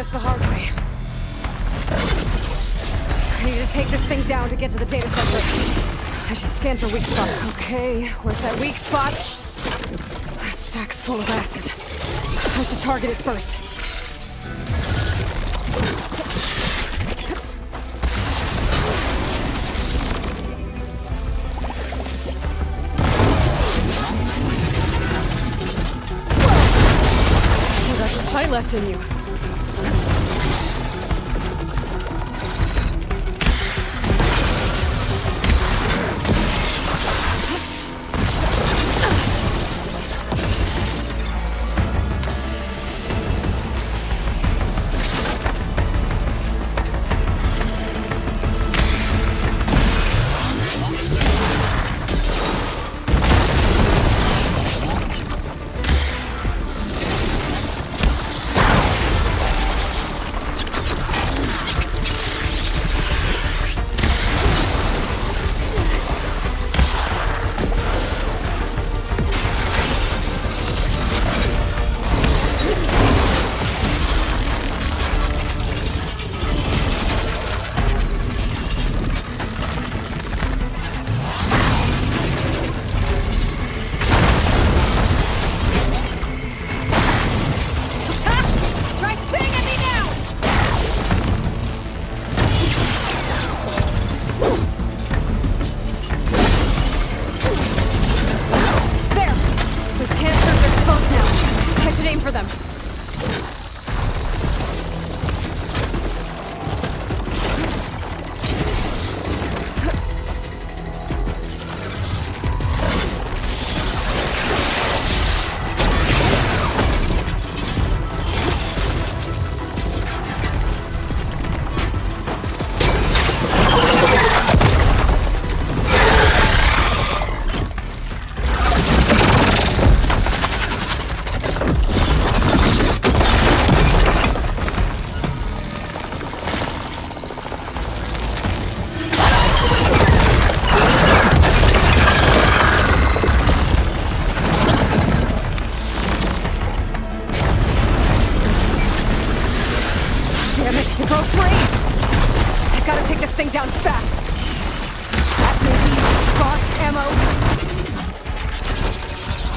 this the hard way. I need to take this thing down to get to the data center. I should scan for weak spot. Okay, where's that weak spot? That sack's full of acid. I should target it first. You got some fight left in you. Down fast. That may be frost ammo.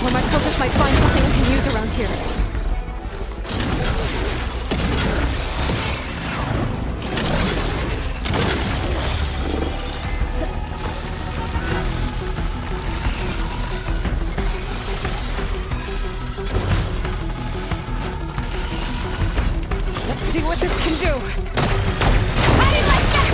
Or my focus might find something we can use around here. Let's see what this can do. How do you like that?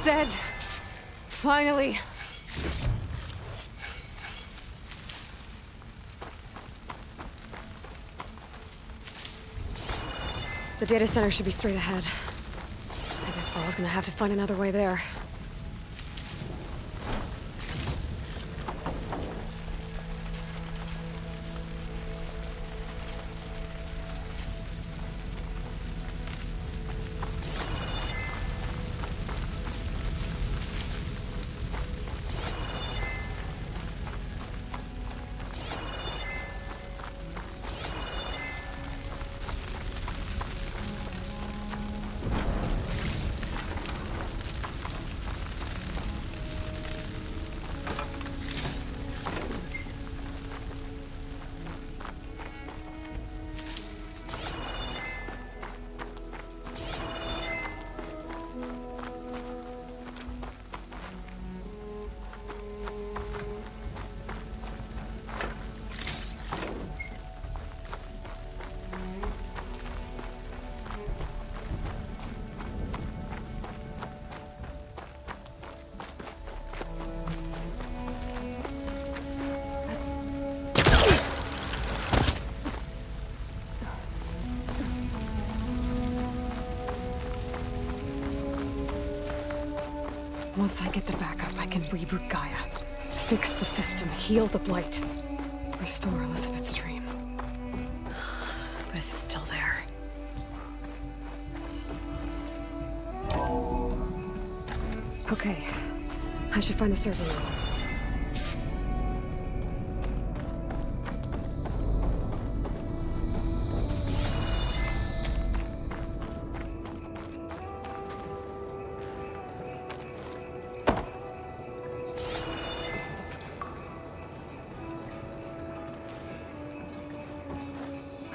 Dead. Finally. The data center should be straight ahead. I guess Varl's gonna have to find another way there. Once I get the backup, I can reboot Gaia. Fix the system, heal the Blight. Restore Elizabeth's dream. But is it still there? Okay. I should find the server room.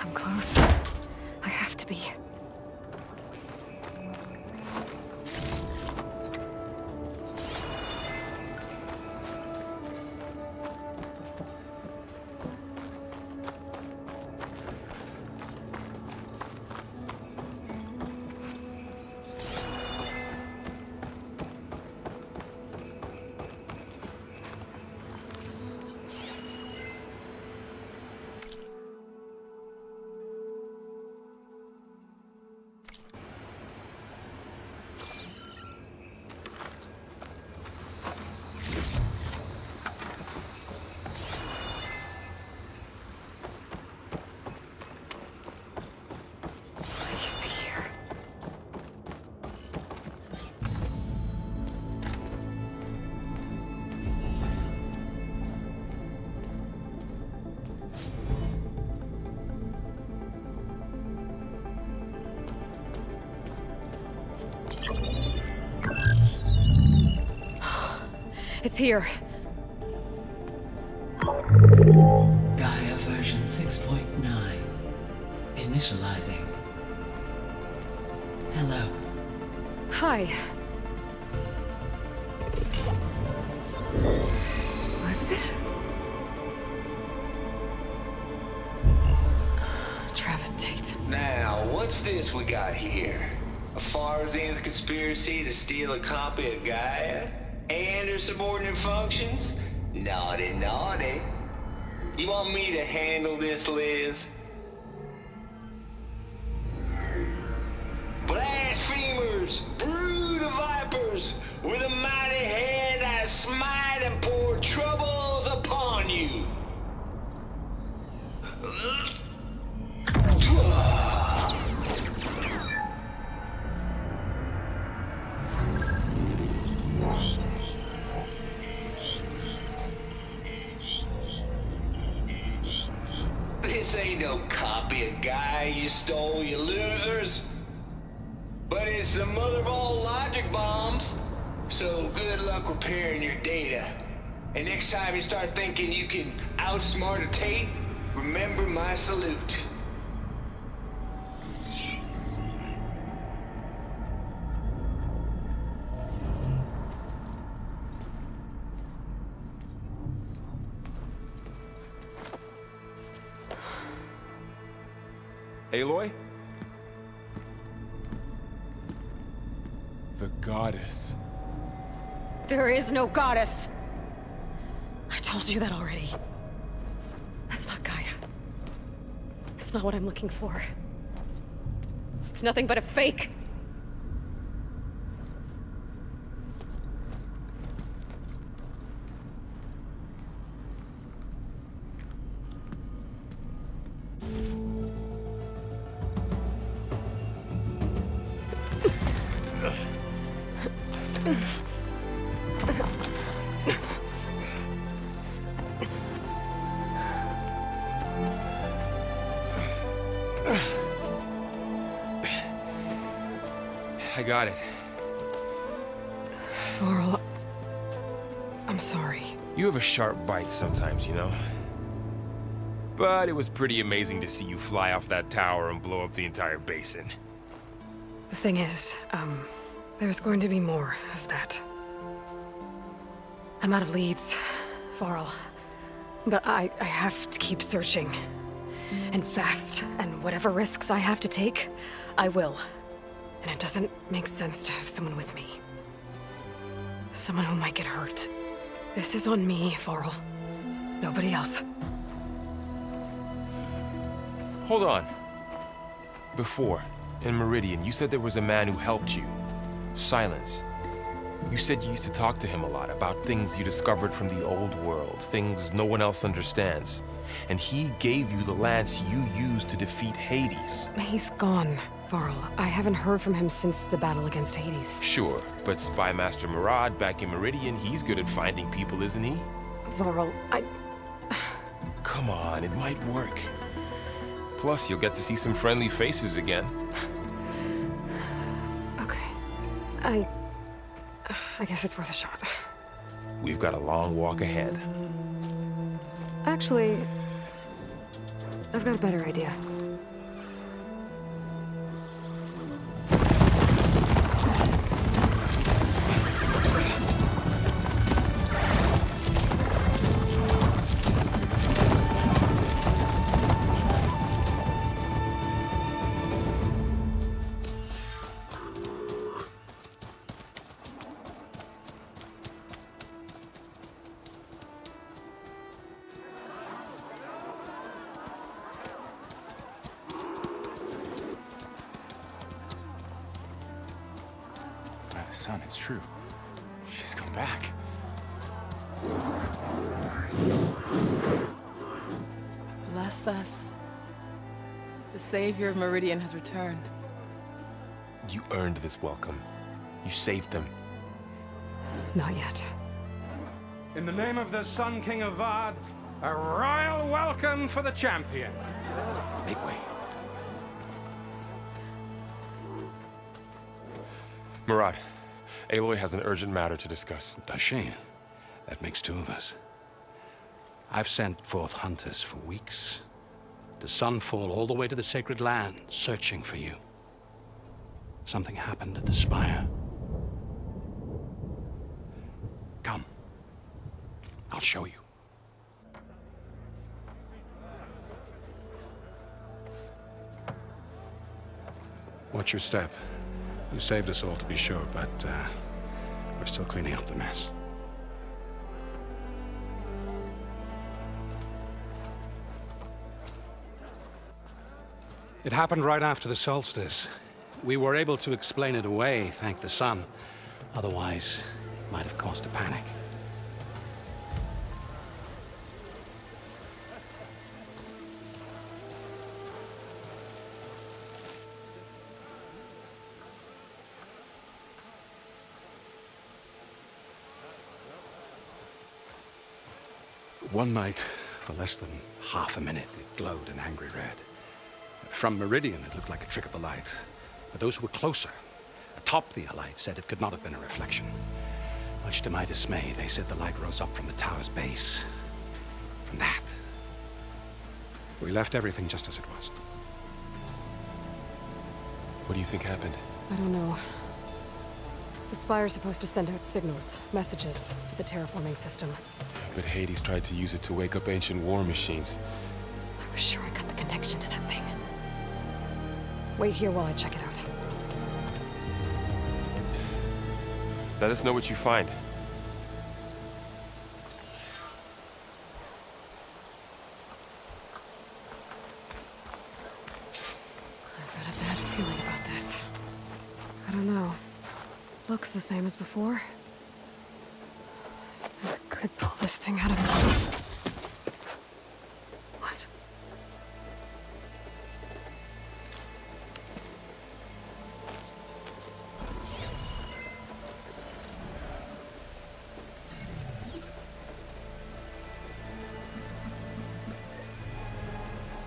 I'm close. I have to be. Please be here. It's here. Gaia version 6.9. Initializing. Hello. Hi. Elizabeth? Travis Tate. Now, what's this we got here? A Farzian's conspiracy to steal a copy of Gaia? And her subordinate functions? Naughty, naughty. You want me to handle this, Liz? Blasphemers! Brood of vipers! With a mighty hand I smite and pour troubles upon you! This ain't no copy of Gaia you stole, you losers. But it's the mother of all logic bombs. So good luck repairing your data. And next time you start thinking you can outsmart a Tate, remember my salute. Aloy? The goddess. There is no goddess! I told you that already. That's not Gaia. It's not what I'm looking for. It's nothing but a fake. I got it. Varl, I'm sorry. You have a sharp bite sometimes, you know? But it was pretty amazing to see you fly off that tower and blow up the entire basin. The thing is, there's going to be more of that. I'm out of leads, Varl. But I have to keep searching. And fast, and whatever risks I have to take, I will. And it doesn't make sense to have someone with me. Someone who might get hurt. This is on me, Varl. Nobody else. Hold on. Before, in Meridian, you said there was a man who helped you. Silence. You said you used to talk to him a lot about things you discovered from the old world, things no one else understands. And he gave you the lance you used to defeat Hades. He's gone, Varl. I haven't heard from him since the battle against Hades. Sure, but Spy Master Murad back in Meridian, he's good at finding people, isn't he? Varl, Come on, it might work. Plus, you'll get to see some friendly faces again. Okay. I guess it's worth a shot. We've got a long walk ahead. Actually, I've got a better idea. Son, it's true. She's come back. Bless us. The Savior of Meridian has returned. You earned this welcome. You saved them. Not yet. In the name of the Sun King of Vard, a royal welcome for the champion. Make way. Murad, Aloy has an urgent matter to discuss. Does she? That makes two of us. I've sent forth hunters for weeks. To Sunfall all the way to the Sacred Land, searching for you. Something happened at the Spire. Come. I'll show you. Watch your step. You saved us all, to be sure, but we're still cleaning up the mess. It happened right after the solstice. We were able to explain it away, thank the sun. Otherwise, it might have caused a panic. One night, for less than half a minute, it glowed an angry red. From Meridian, it looked like a trick of the light. But those who were closer, atop the Allied, said it could not have been a reflection. Much to my dismay, they said the light rose up from the tower's base. From that. We left everything just as it was. What do you think happened? I don't know. The Spire's supposed to send out signals, messages, for the terraforming system. But Hades tried to use it to wake up ancient war machines. I was sure I got the connection to that thing. Wait here while I check it out. Let us know what you find. I've got a bad feeling about this. I don't know. Looks the same as before. Never could pull this thing out of the... What?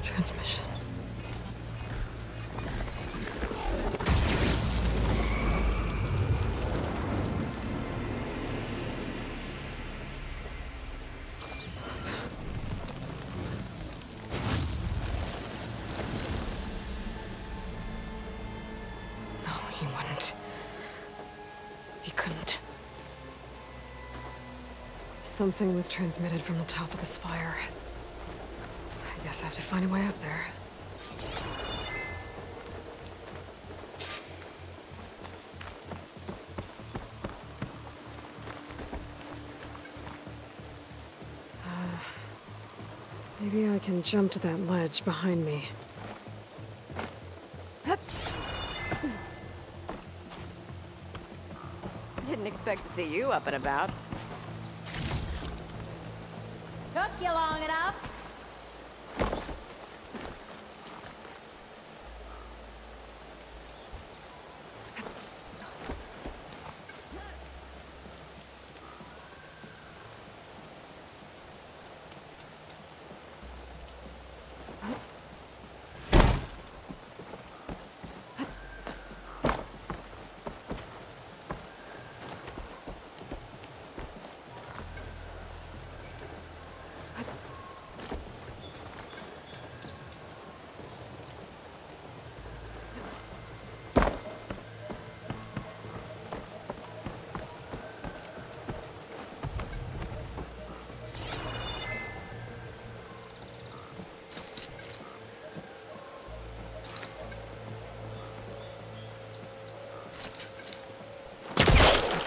Transmission. No, he wouldn't. He couldn't. Something was transmitted from the top of the spire. I guess I have to find a way up there. Maybe I can jump to that ledge behind me. Didn't expect to see you up and about. Took you long enough.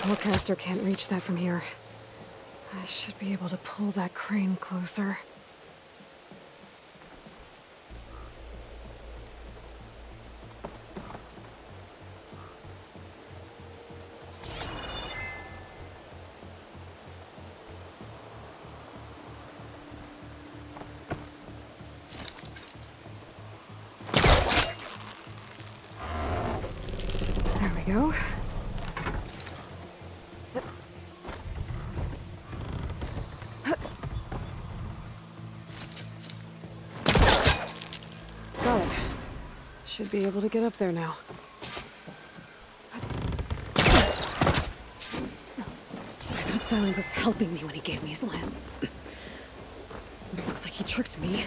Hellcaster can't reach that from here. I should be able to pull that crane closer. There we go. Should be able to get up there now. I thought Silence was helping me when he gave me his lance. It looks like he tricked me.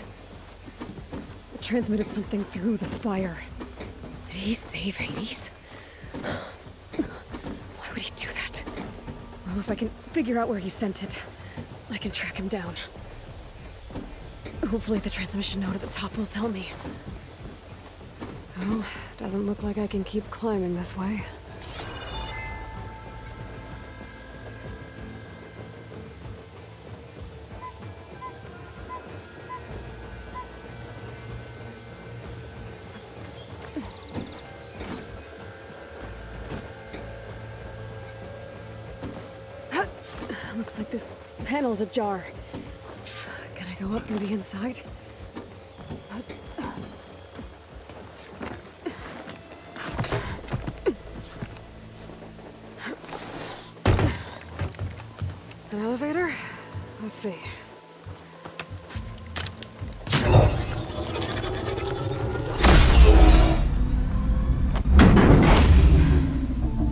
It transmitted something through the spire. Did he save Hades? Why would he do that? Well, if I can figure out where he sent it, I can track him down. Hopefully the transmission node at the top will tell me. Well, doesn't look like I can keep climbing this way. Looks like this panel's ajar. Can I go up through the inside? An elevator? Let's see.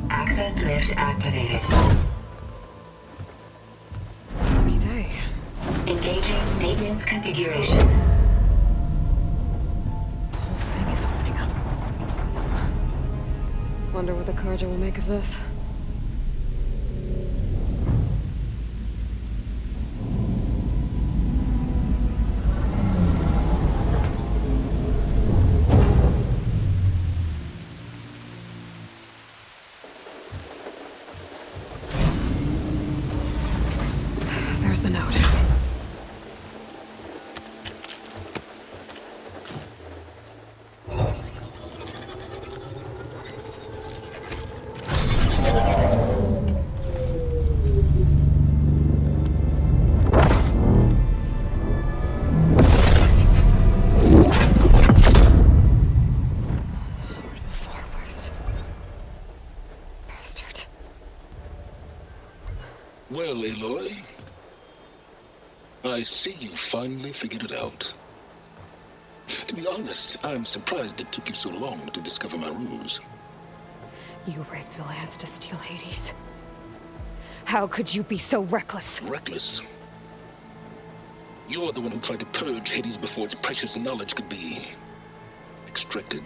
Access lift activated. Lucky day. Engaging maintenance configuration. The whole thing is opening up. Wonder what the Carja will make of this. There's the note. Sword of the Forest. Bastard. Well, Aloy, I see you finally figured it out. To be honest, I'm surprised it took you so long to discover my ruse. You rigged the lance to steal Hades. How could you be so reckless? Reckless? You're the one who tried to purge Hades before its precious knowledge could be extracted.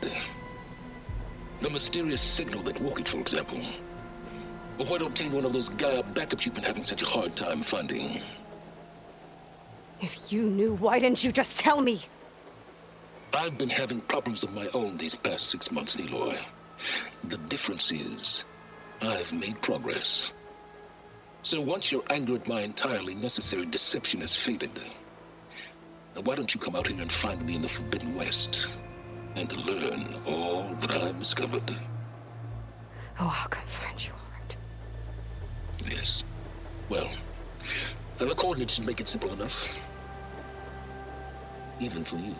The mysterious signal that woke it, for example. Or why to obtain one of those Gaia backups you've been having such a hard time finding. If you knew, why didn't you just tell me? I've been having problems of my own these past 6 months, Aloy. The difference is, I've made progress. So once your anger at my entirely necessary deception has faded, now why don't you come out here and find me in the Forbidden West, and learn all that I've discovered? Oh, I'll come find you, all right. Yes. Well, and the coordinates make it simple enough. Even for you.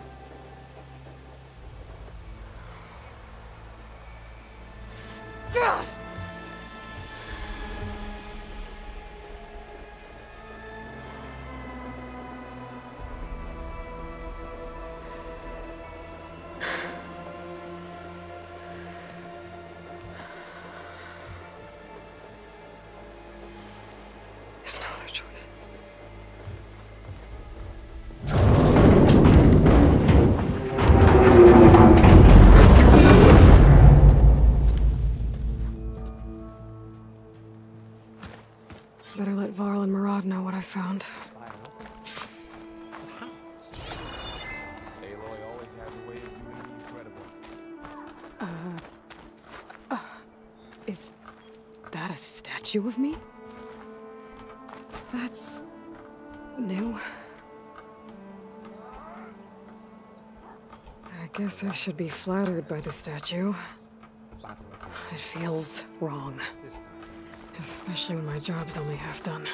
There's no other choice. Better let Varl and Murad know what I found. Aloy always has a way of doing the incredible. Is that a statue of me? That's new. I guess I should be flattered by the statue. It feels wrong. Especially when my job's only half done.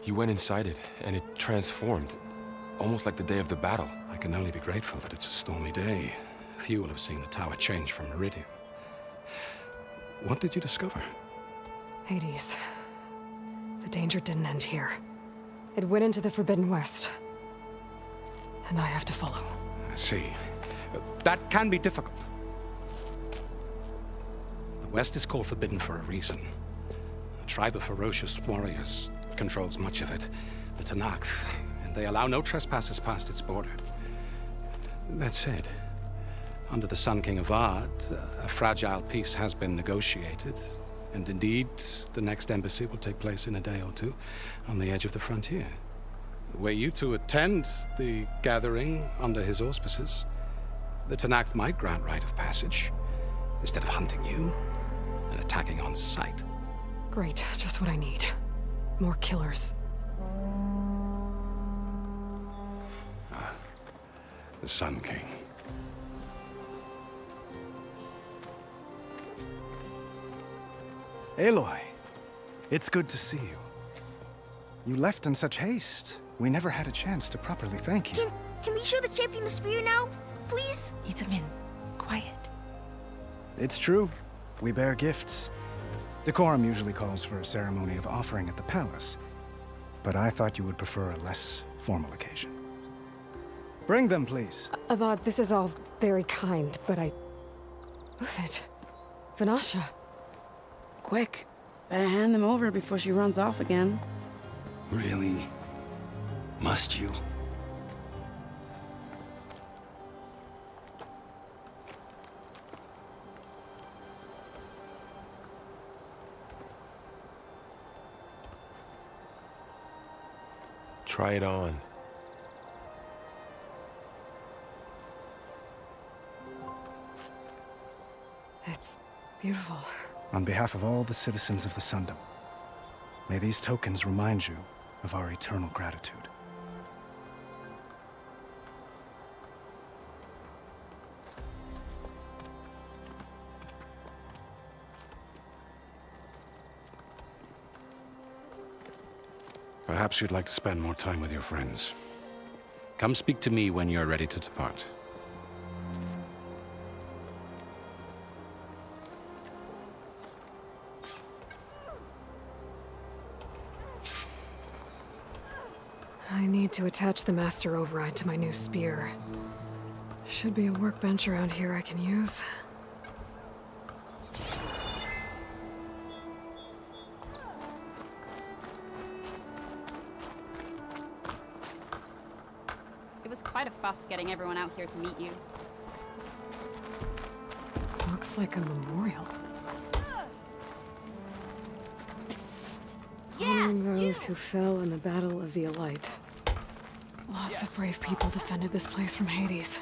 You went inside it, and it transformed. Almost like the day of the battle. I can only be grateful that it's a stormy day. Few will have seen the tower change from Meridian. What did you discover? Hades. The danger didn't end here. It went into the Forbidden West. And I have to follow. I see. That can be difficult. The West is called Forbidden for a reason. A tribe of ferocious warriors controls much of it, the Tenakth, and they allow no trespassers past its border. That said, under the Sun King Avad, a fragile peace has been negotiated, and indeed, the next embassy will take place in a day or two on the edge of the frontier. Were you to attend the gathering under his auspices, the Tenakth might grant right of passage, instead of hunting you and attacking on sight. Great, just what I need. More killers. The Sun King. Aloy, it's good to see you. You left in such haste. We never had a chance to properly thank you. Can we show the champion the spear now, please? Itamin, quiet. It's true. We bear gifts. Decorum usually calls for a ceremony of offering at the palace, but I thought you would prefer a less formal occasion. Bring them, please. Avad, this is all very kind, but Who's it? Vanasha. Quick. Better hand them over before she runs off again. Really? Must you? Try it on. It's beautiful. On behalf of all the citizens of the Sundom, may these tokens remind you of our eternal gratitude. Perhaps you'd like to spend more time with your friends. Come speak to me when you're ready to depart. I need to attach the Master Override to my new spear. Should be a workbench around here I can use. It was quite a fuss getting everyone out here to meet you. Looks like a memorial. Honoring those who fell in the Battle of the Elite. Lots of brave people defended this place from Hades.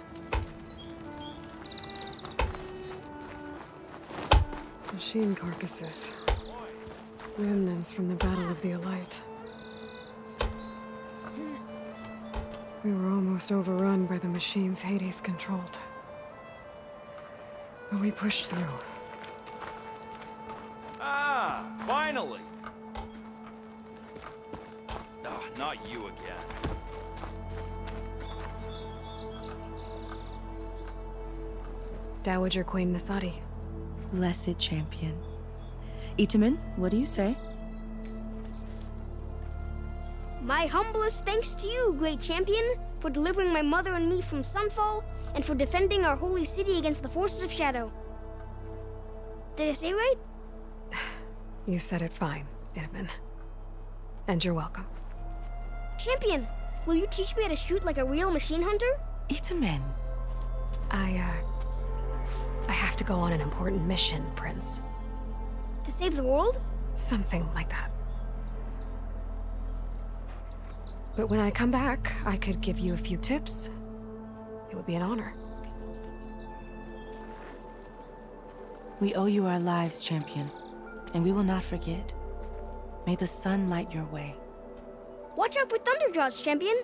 Machine carcasses. Remnants from the Battle of the Elite. We were almost overrun by the machines Hades controlled. But we pushed through. Ah, finally! Ah, not you again. Dowager Queen Nasadi. Blessed champion. Itamen, what do you say? My humblest thanks to you, great champion, for delivering my mother and me from Sunfall, and for defending our holy city against the forces of Shadow. Did I say right? You said it fine, Itamen. And you're welcome. Champion, will you teach me how to shoot like a real machine hunter? Itamen. I have to go on an important mission, Prince. To save the world? Something like that. But when I come back, I could give you a few tips. It would be an honor. We owe you our lives, champion, and we will not forget. May the sun light your way. Watch out for Thunderjaws, champion!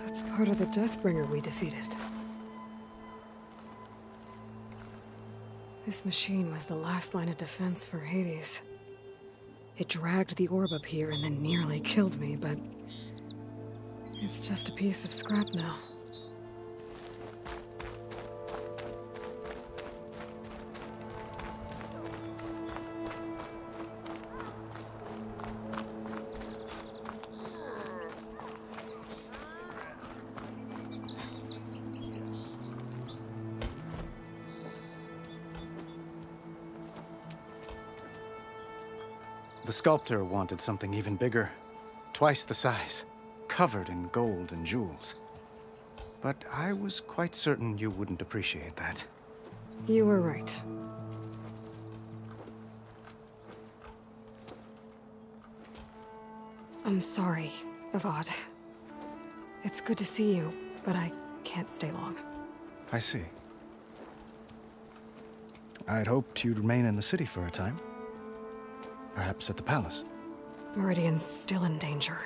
That's part of the Deathbringer we defeated. This machine was the last line of defense for Hades. It dragged the orb up here and then nearly killed me, but it's just a piece of scrap now. The sculptor wanted something even bigger, twice the size, covered in gold and jewels. But I was quite certain you wouldn't appreciate that. You were right. I'm sorry, Avad. It's good to see you, but I can't stay long. I see. I'd hoped you'd remain in the city for a time. Perhaps at the palace. Meridian's still in danger,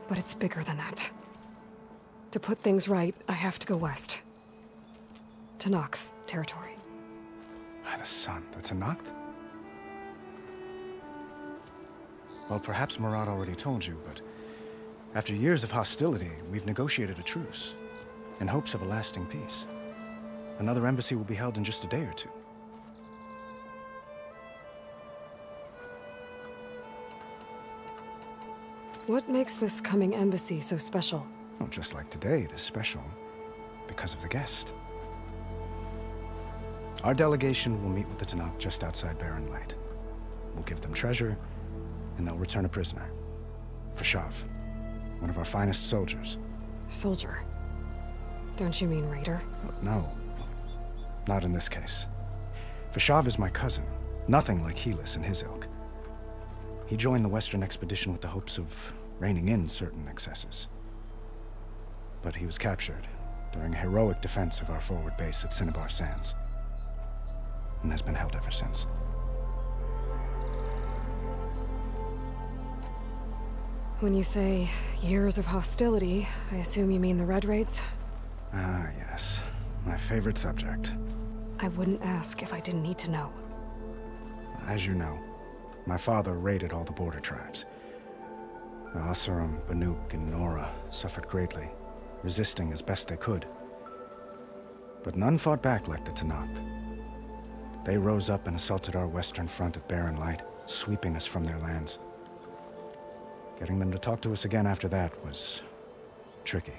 but it's bigger than that. To put things right, I have to go west. To Nox territory. By the sun, that's a Noct? Well, perhaps Murad already told you, but after years of hostility, we've negotiated a truce, in hopes of a lasting peace. Another embassy will be held in just a day or two. What makes this coming embassy so special? Well, just like today, it is special because of the guest. Our delegation will meet with the Tenakth just outside Barren Light. We'll give them treasure, and they'll return a prisoner. Fashav, one of our finest soldiers. Soldier? Don't you mean raider? No, not in this case. Fashav is my cousin, nothing like Helis and his ilk. He joined the Western expedition with the hopes of reining in certain excesses. But he was captured during a heroic defense of our forward base at Cinnabar Sands, and has been held ever since. When you say years of hostility, I assume you mean the Red Raids? Ah, yes. My favorite subject. I wouldn't ask if I didn't need to know. As you know, my father raided all the border tribes. The Oseram, Banuk, and Nora suffered greatly, resisting as best they could. But none fought back like the Tenakth. They rose up and assaulted our western front at Barren Light, sweeping us from their lands. Getting them to talk to us again after that was tricky.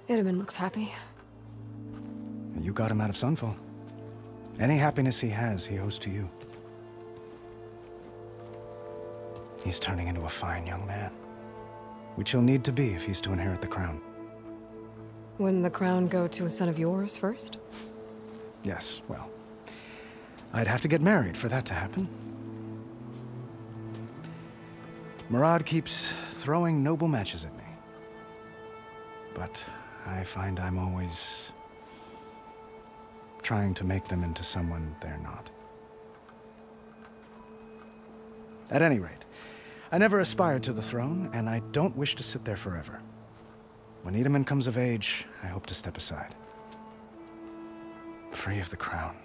Itamen looks happy. You got him out of Sunfall. Any happiness he has, he owes to you. He's turning into a fine young man, which he'll need to be if he's to inherit the crown. Wouldn't the crown go to a son of yours first? Yes, well, I'd have to get married for that to happen. Murad keeps throwing noble matches at me. But I find I'm always trying to make them into someone they're not. At any rate, I never aspired to the throne, and I don't wish to sit there forever. When Edaman comes of age, I hope to step aside. Free of the crown.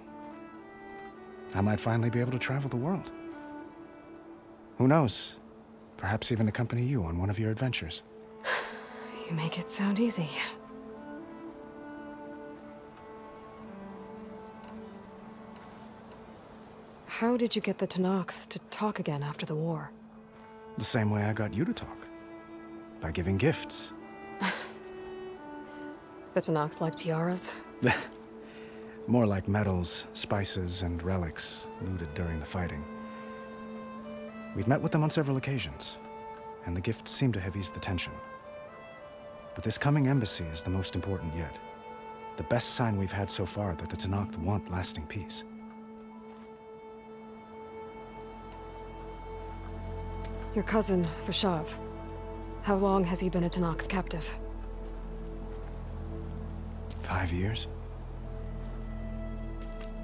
I might finally be able to travel the world. Who knows? Perhaps even accompany you on one of your adventures. You make it sound easy. How did you get the Tenakth to talk again after the war? The same way I got you to talk. By giving gifts. The Tenakth like tiaras? More like medals, spices, and relics looted during the fighting. We've met with them on several occasions, and the gifts seem to have eased the tension. But this coming embassy is the most important yet. The best sign we've had so far that the Tenakth want lasting peace. Your cousin, Vashav. How long has he been a Tenakth captive? 5 years.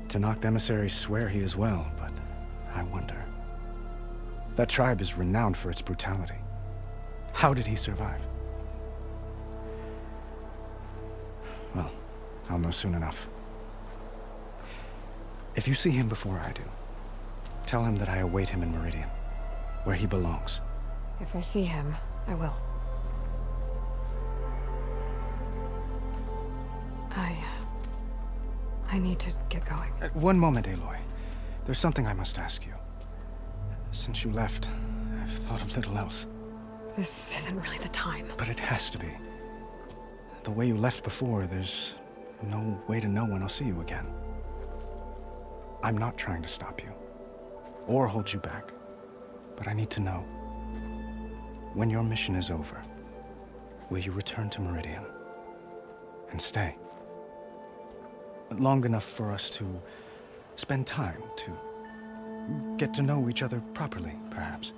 Tenakth emissaries swear he is well, but I wonder. That tribe is renowned for its brutality. How did he survive? Well, I'll know soon enough. If you see him before I do, tell him that I await him in Meridian, where he belongs. If I see him, I will. I need to get going. One moment, Aloy. There's something I must ask you. Since you left, I've thought of little else. This isn't really the time. But it has to be. The way you left before, there's no way to know when I'll see you again. I'm not trying to stop you, or hold you back. But I need to know, when your mission is over, will you return to Meridian and stay? Long enough for us to spend time, to get to know each other properly, perhaps.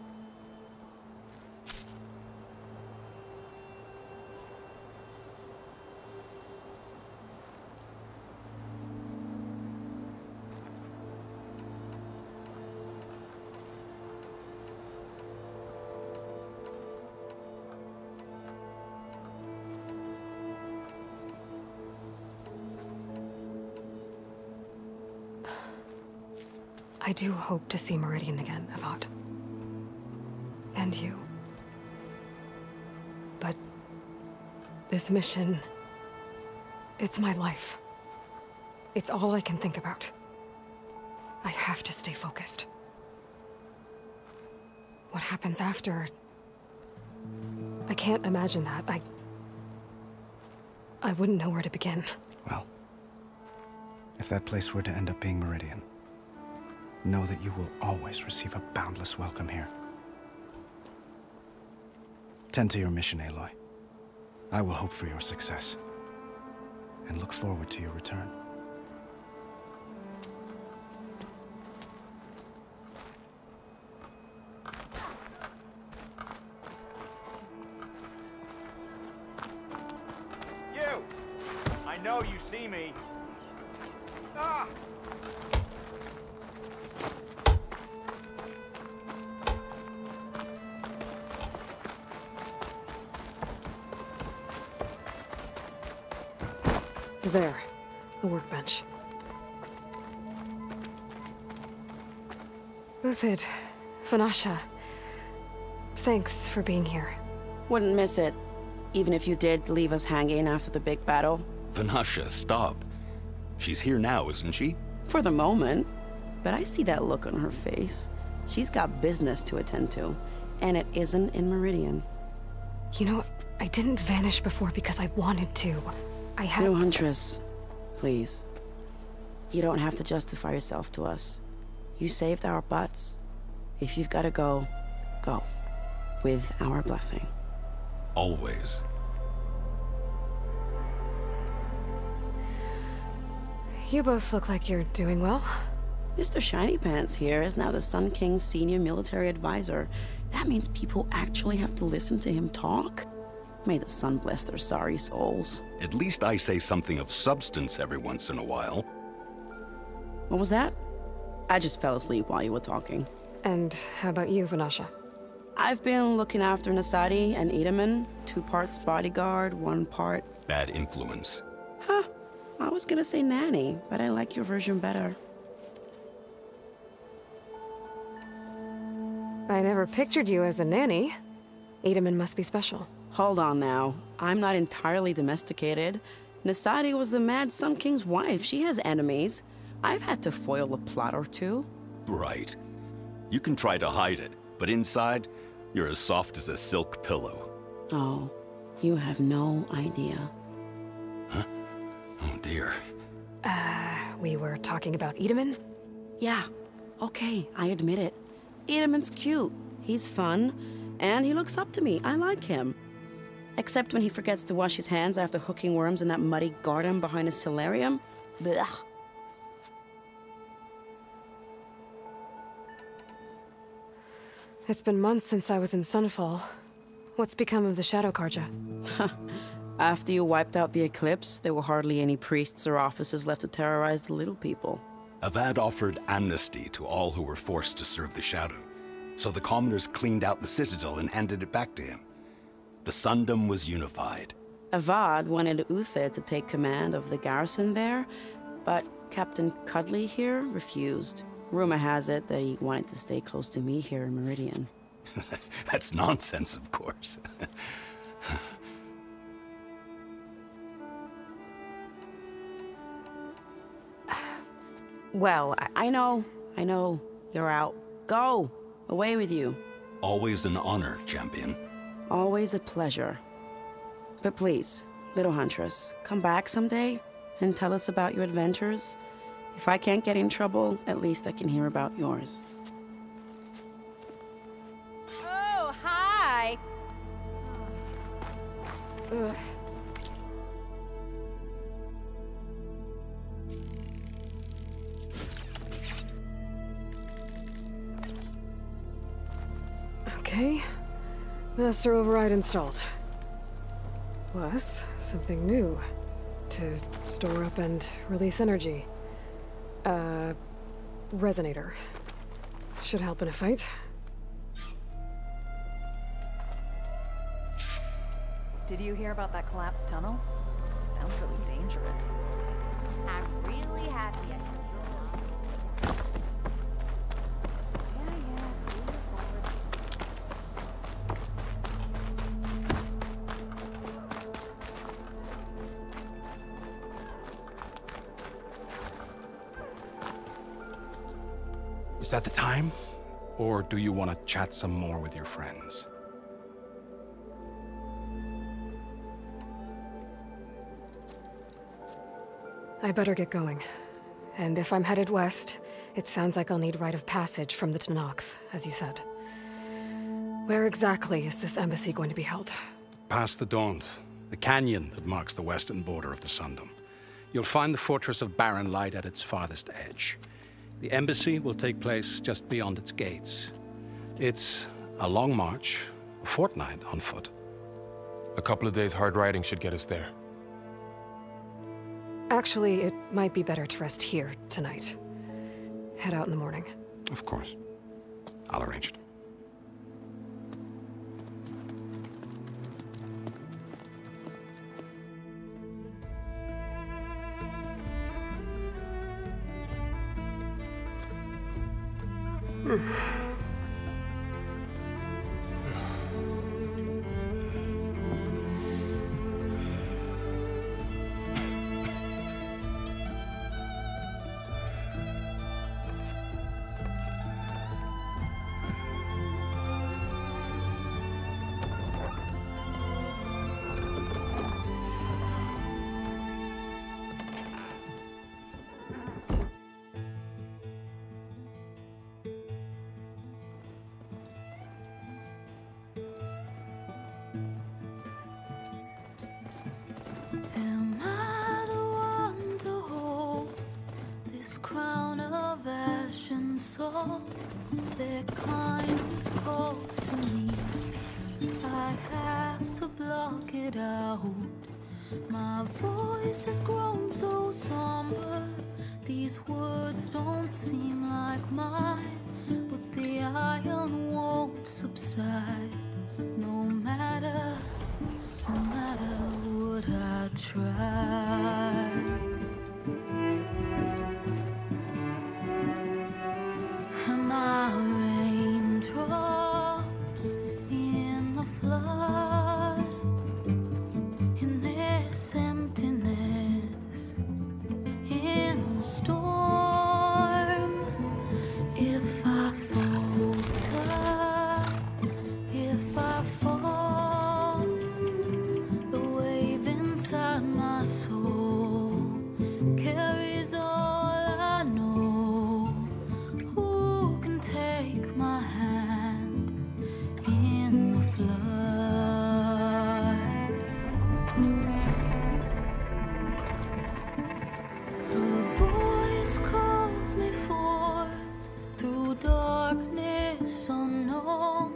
I do hope to see Meridian again, Avad. And you. But this mission, it's my life. It's all I can think about. I have to stay focused. What happens after? I can't imagine that. I wouldn't know where to begin. Well, if that place were to end up being Meridian, know that you will always receive a boundless welcome here. Tend to your mission, Aloy. I will hope for your success, and look forward to your return. You! I know you see me. Ah! There, the workbench. Uthid, Vanasha, thanks for being here. Wouldn't miss it, even if you did leave us hanging after the big battle. Vanasha, stop. She's here now, isn't she? For the moment. But I see that look on her face. She's got business to attend to, and it isn't in Meridian. You know, I didn't vanish before because I wanted to. I had... No, Huntress. Please. You don't have to justify yourself to us. You saved our butts. If you've got to go, go. With our blessing. Always. You both look like you're doing well. Mr. Shiny Pants here is now the Sun King's senior military advisor. That means people actually have to listen to him talk? May the sun bless their sorry souls. At least I say something of substance every once in a while. What was that? I just fell asleep while you were talking. And how about you, Vanasha? I've been looking after Nasadi and Edaman. 2 parts bodyguard, 1 part... Bad influence. Huh. I was gonna say nanny, but I like your version better. I never pictured you as a nanny. Edaman must be special. Hold on now. I'm not entirely domesticated. Nasadi was the Mad Sun King's wife. She has enemies. I've had to foil a plot or 2. Right. You can try to hide it, but inside, you're as soft as a silk pillow. Oh, you have no idea. Huh? Oh dear. We were talking about Edaman? Yeah. Okay, I admit it. Edaman's cute. He's fun. And he looks up to me. I like him. Except when he forgets to wash his hands after hooking worms in that muddy garden behind his solarium. Blech. It's been months since I was in Sunfall. What's become of the Shadow Carja? After you wiped out the Eclipse, there were hardly any priests or officers left to terrorize the little people. Avad offered amnesty to all who were forced to serve the Shadow. So the commoners cleaned out the Citadel and handed it back to him. The Sundom was unified. Avad wanted Uther to take command of the garrison there, but Captain Cudley here refused. Rumor has it that he wanted to stay close to me here in Meridian. That's nonsense, of course. Well, I know. You're out. Go! Away with you. Always an honor, champion. Always a pleasure. But please, little Huntress, come back someday and tell us about your adventures. If I can't get in trouble, at least I can hear about yours. Oh, hi! Ugh. Okay. Master override installed. Plus, something new. To store up and release energy. Resonator. Should help in a fight. Did you hear about that collapsed tunnel? Sounds really dangerous. I'm really happy I took you along. Is that the time? Or do you want to chat some more with your friends? I better get going. And if I'm headed west, it sounds like I'll need rite of passage from the Tenakth, as you said. Where exactly is this embassy going to be held? Past the Daunt, the canyon that marks the western border of the Sundom. You'll find the fortress of Barren Light at its farthest edge. The embassy will take place just beyond its gates. It's a long march, a fortnight on foot. A couple of days hard riding should get us there. Actually, it might be better to rest here tonight. Head out in the morning. Of course. I'll arrange it. Am I the one to hold this crown of ashes? heart, their kindness calls to me. I have to block it out. My voice has grown so somber. These words don't seem like mine, but the iron won't subside. No matter what I try. Am I raindrops in the flood? In this emptiness, in the storm. If I falter, if I fall, the wave inside my soul carries all I know. Who can take my hand in the flood? Her voice calls me forth through darkness unknown.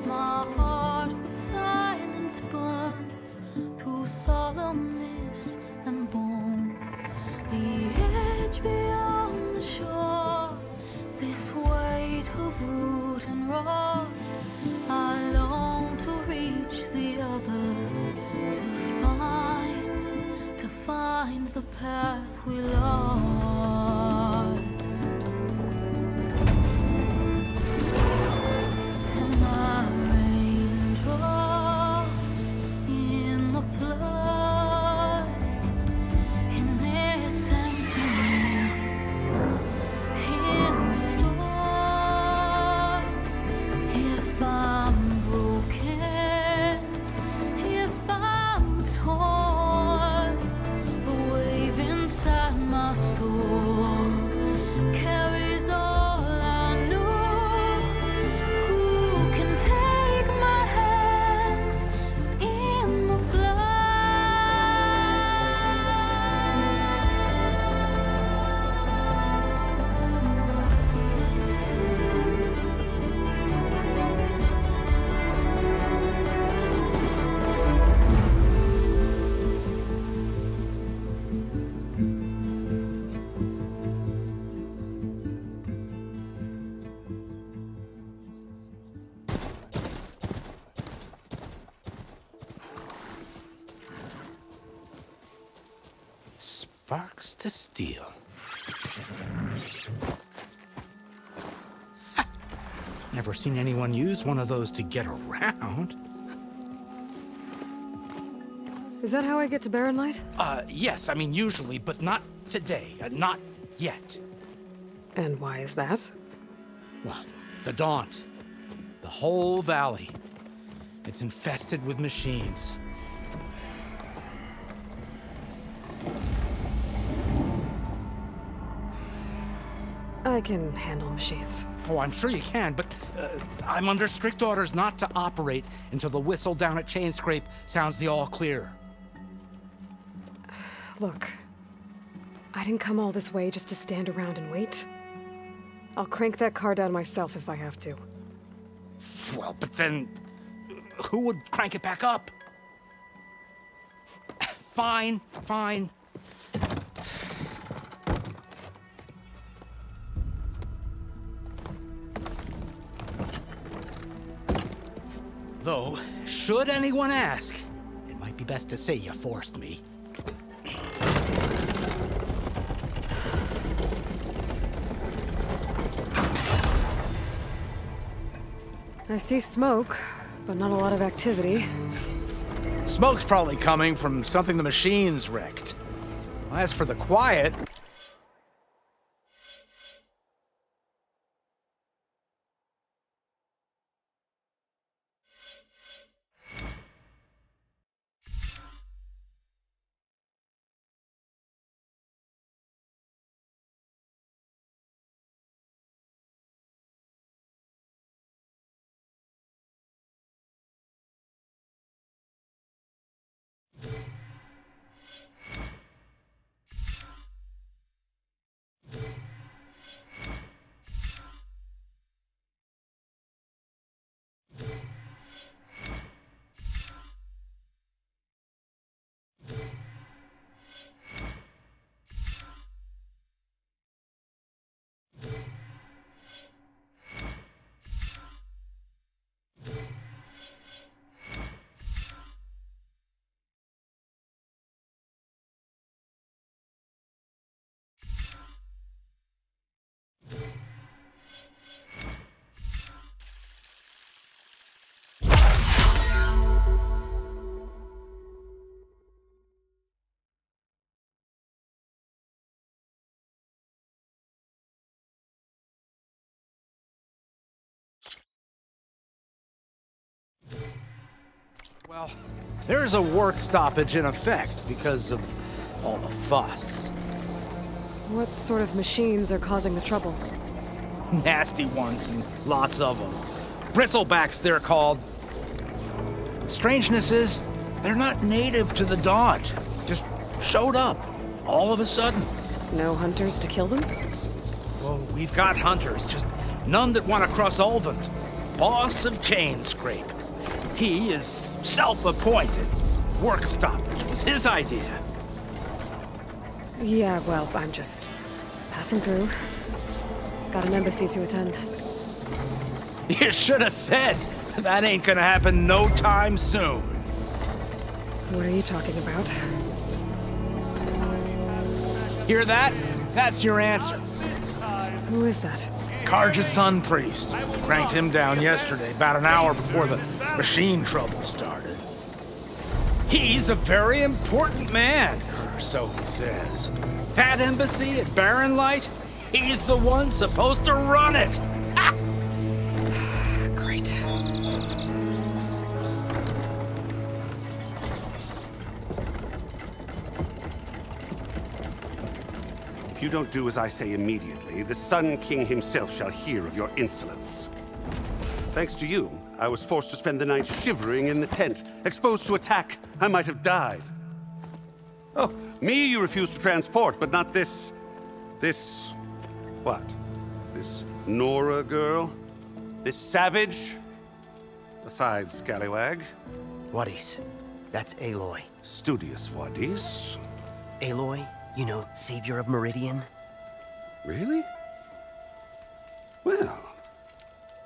My heart with silence burns through solemnness and bone. The edge beyond the shore, this weight of root and rot. I long to reach the other, to find the path we lost. Am I raindrops in the flood? In this emptiness, in the storm. If I'm broken, if I'm torn, the wave inside my soul carries all I know. Who can take my hand in the Sparks to steel. Never seen anyone use one of those to get around. Is that how I get to Barren Light? Yes, I mean usually, but not today. Not yet. And why is that? Well, the Daunt. The whole valley. It's infested with machines. I can handle machines. Oh, I'm sure you can, but I'm under strict orders not to operate until the whistle down at Chainscrape sounds the all clear. Look, I didn't come all this way just to stand around and wait. I'll crank that car down myself if I have to. Well, but then who would crank it back up? Fine, fine. Though, should anyone ask, it might be best to say you forced me. I see smoke, but not a lot of activity. Smoke's probably coming from something the machines wrecked. As for the quiet... Well, there's a work stoppage in effect because of all the fuss. What sort of machines are causing the trouble? Nasty ones, and lots of them. Bristlebacks, they're called. Strangeness is, they're not native to the Dodge. Just showed up, all of a sudden. No hunters to kill them? Well, we've got hunters, just none that want to cross Ulvund. Boss of Chainscrape. He is self-appointed. Work stoppage was his idea. Yeah, well, I'm just passing through. Got an embassy to attend. You should have said. That ain't gonna happen no time soon. What are you talking about? Hear that? That's your answer. Who is that? Carja's Sun Priest. Cranked him down yesterday, about an hour before the machine trouble started. He's a very important man, or so he says. That embassy at Barren Light, he's the one supposed to run it. Ha! Great. If you don't do as I say immediately, the Sun King himself shall hear of your insolence. Thanks to you, I was forced to spend the night shivering in the tent. Exposed to attack, I might have died. Oh, me you refuse to transport, but not this... what? This Nora girl? This savage? Besides, scallywag. Wadis. That's Aloy. Studious Wadis. Aloy, you know, savior of Meridian. Really? Well,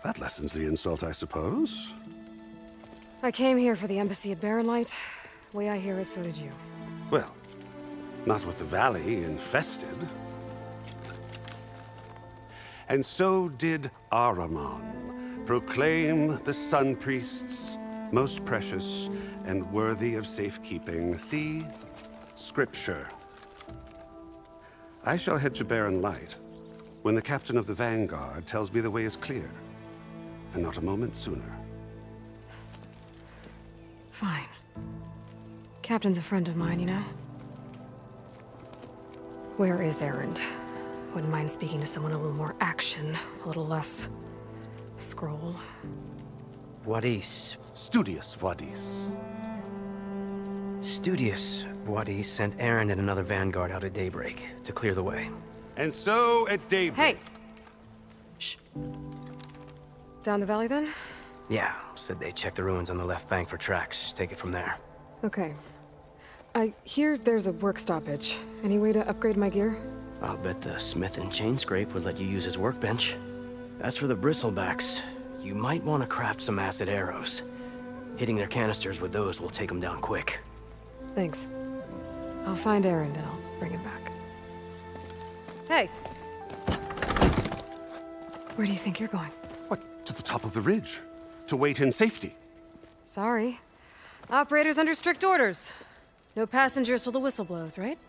that lessens the insult, I suppose. I came here for the embassy at Barren Light. Way I hear it, so did you. Well, not with the valley infested. And so did Ahriman proclaim the Sun Priests most precious and worthy of safekeeping. See? Scripture. I shall head to Barren Light when the captain of the Vanguard tells me the way is clear, and not a moment sooner. Fine. Captain's a friend of mine, you know? Where is Erend? Wouldn't mind speaking to someone a little more action, a little less scroll. Wadis. Studious Wadis. Studious Wadis sent Erend and another Vanguard out at daybreak to clear the way. And so at daybreak... Hey! Shh. Down the valley, then? Yeah, said they checked the ruins on the left bank for tracks. Take it from there. Okay. I hear there's a work stoppage. Any way to upgrade my gear? I'll bet the Smith and Chainscrape would let you use his workbench. As for the Bristlebacks, you might want to craft some acid arrows. Hitting their canisters with those will take them down quick. Thanks. I'll find Erend and I'll bring him back. Hey! Where do you think you're going? What? To the top of the ridge. To wait in safety. Sorry. Operator's under strict orders. No passengers till the whistle blows, right?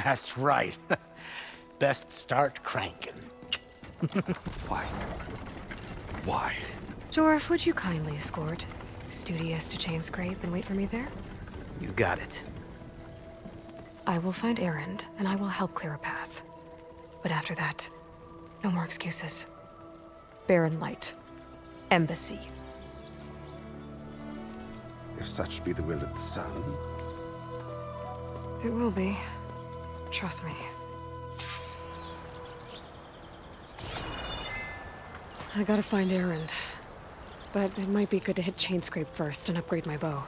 That's right. Best start cranking. Why? Why? Jorf, would you kindly escort Studious to Chainscrape and wait for me there? You got it. I will find Erend, and I will help clear a path. But after that, no more excuses. Barren Light. Embassy. If such be the will of the Sun. It will be. Trust me. I gotta find Erend. But it might be good to hit Chainscrape first and upgrade my bow.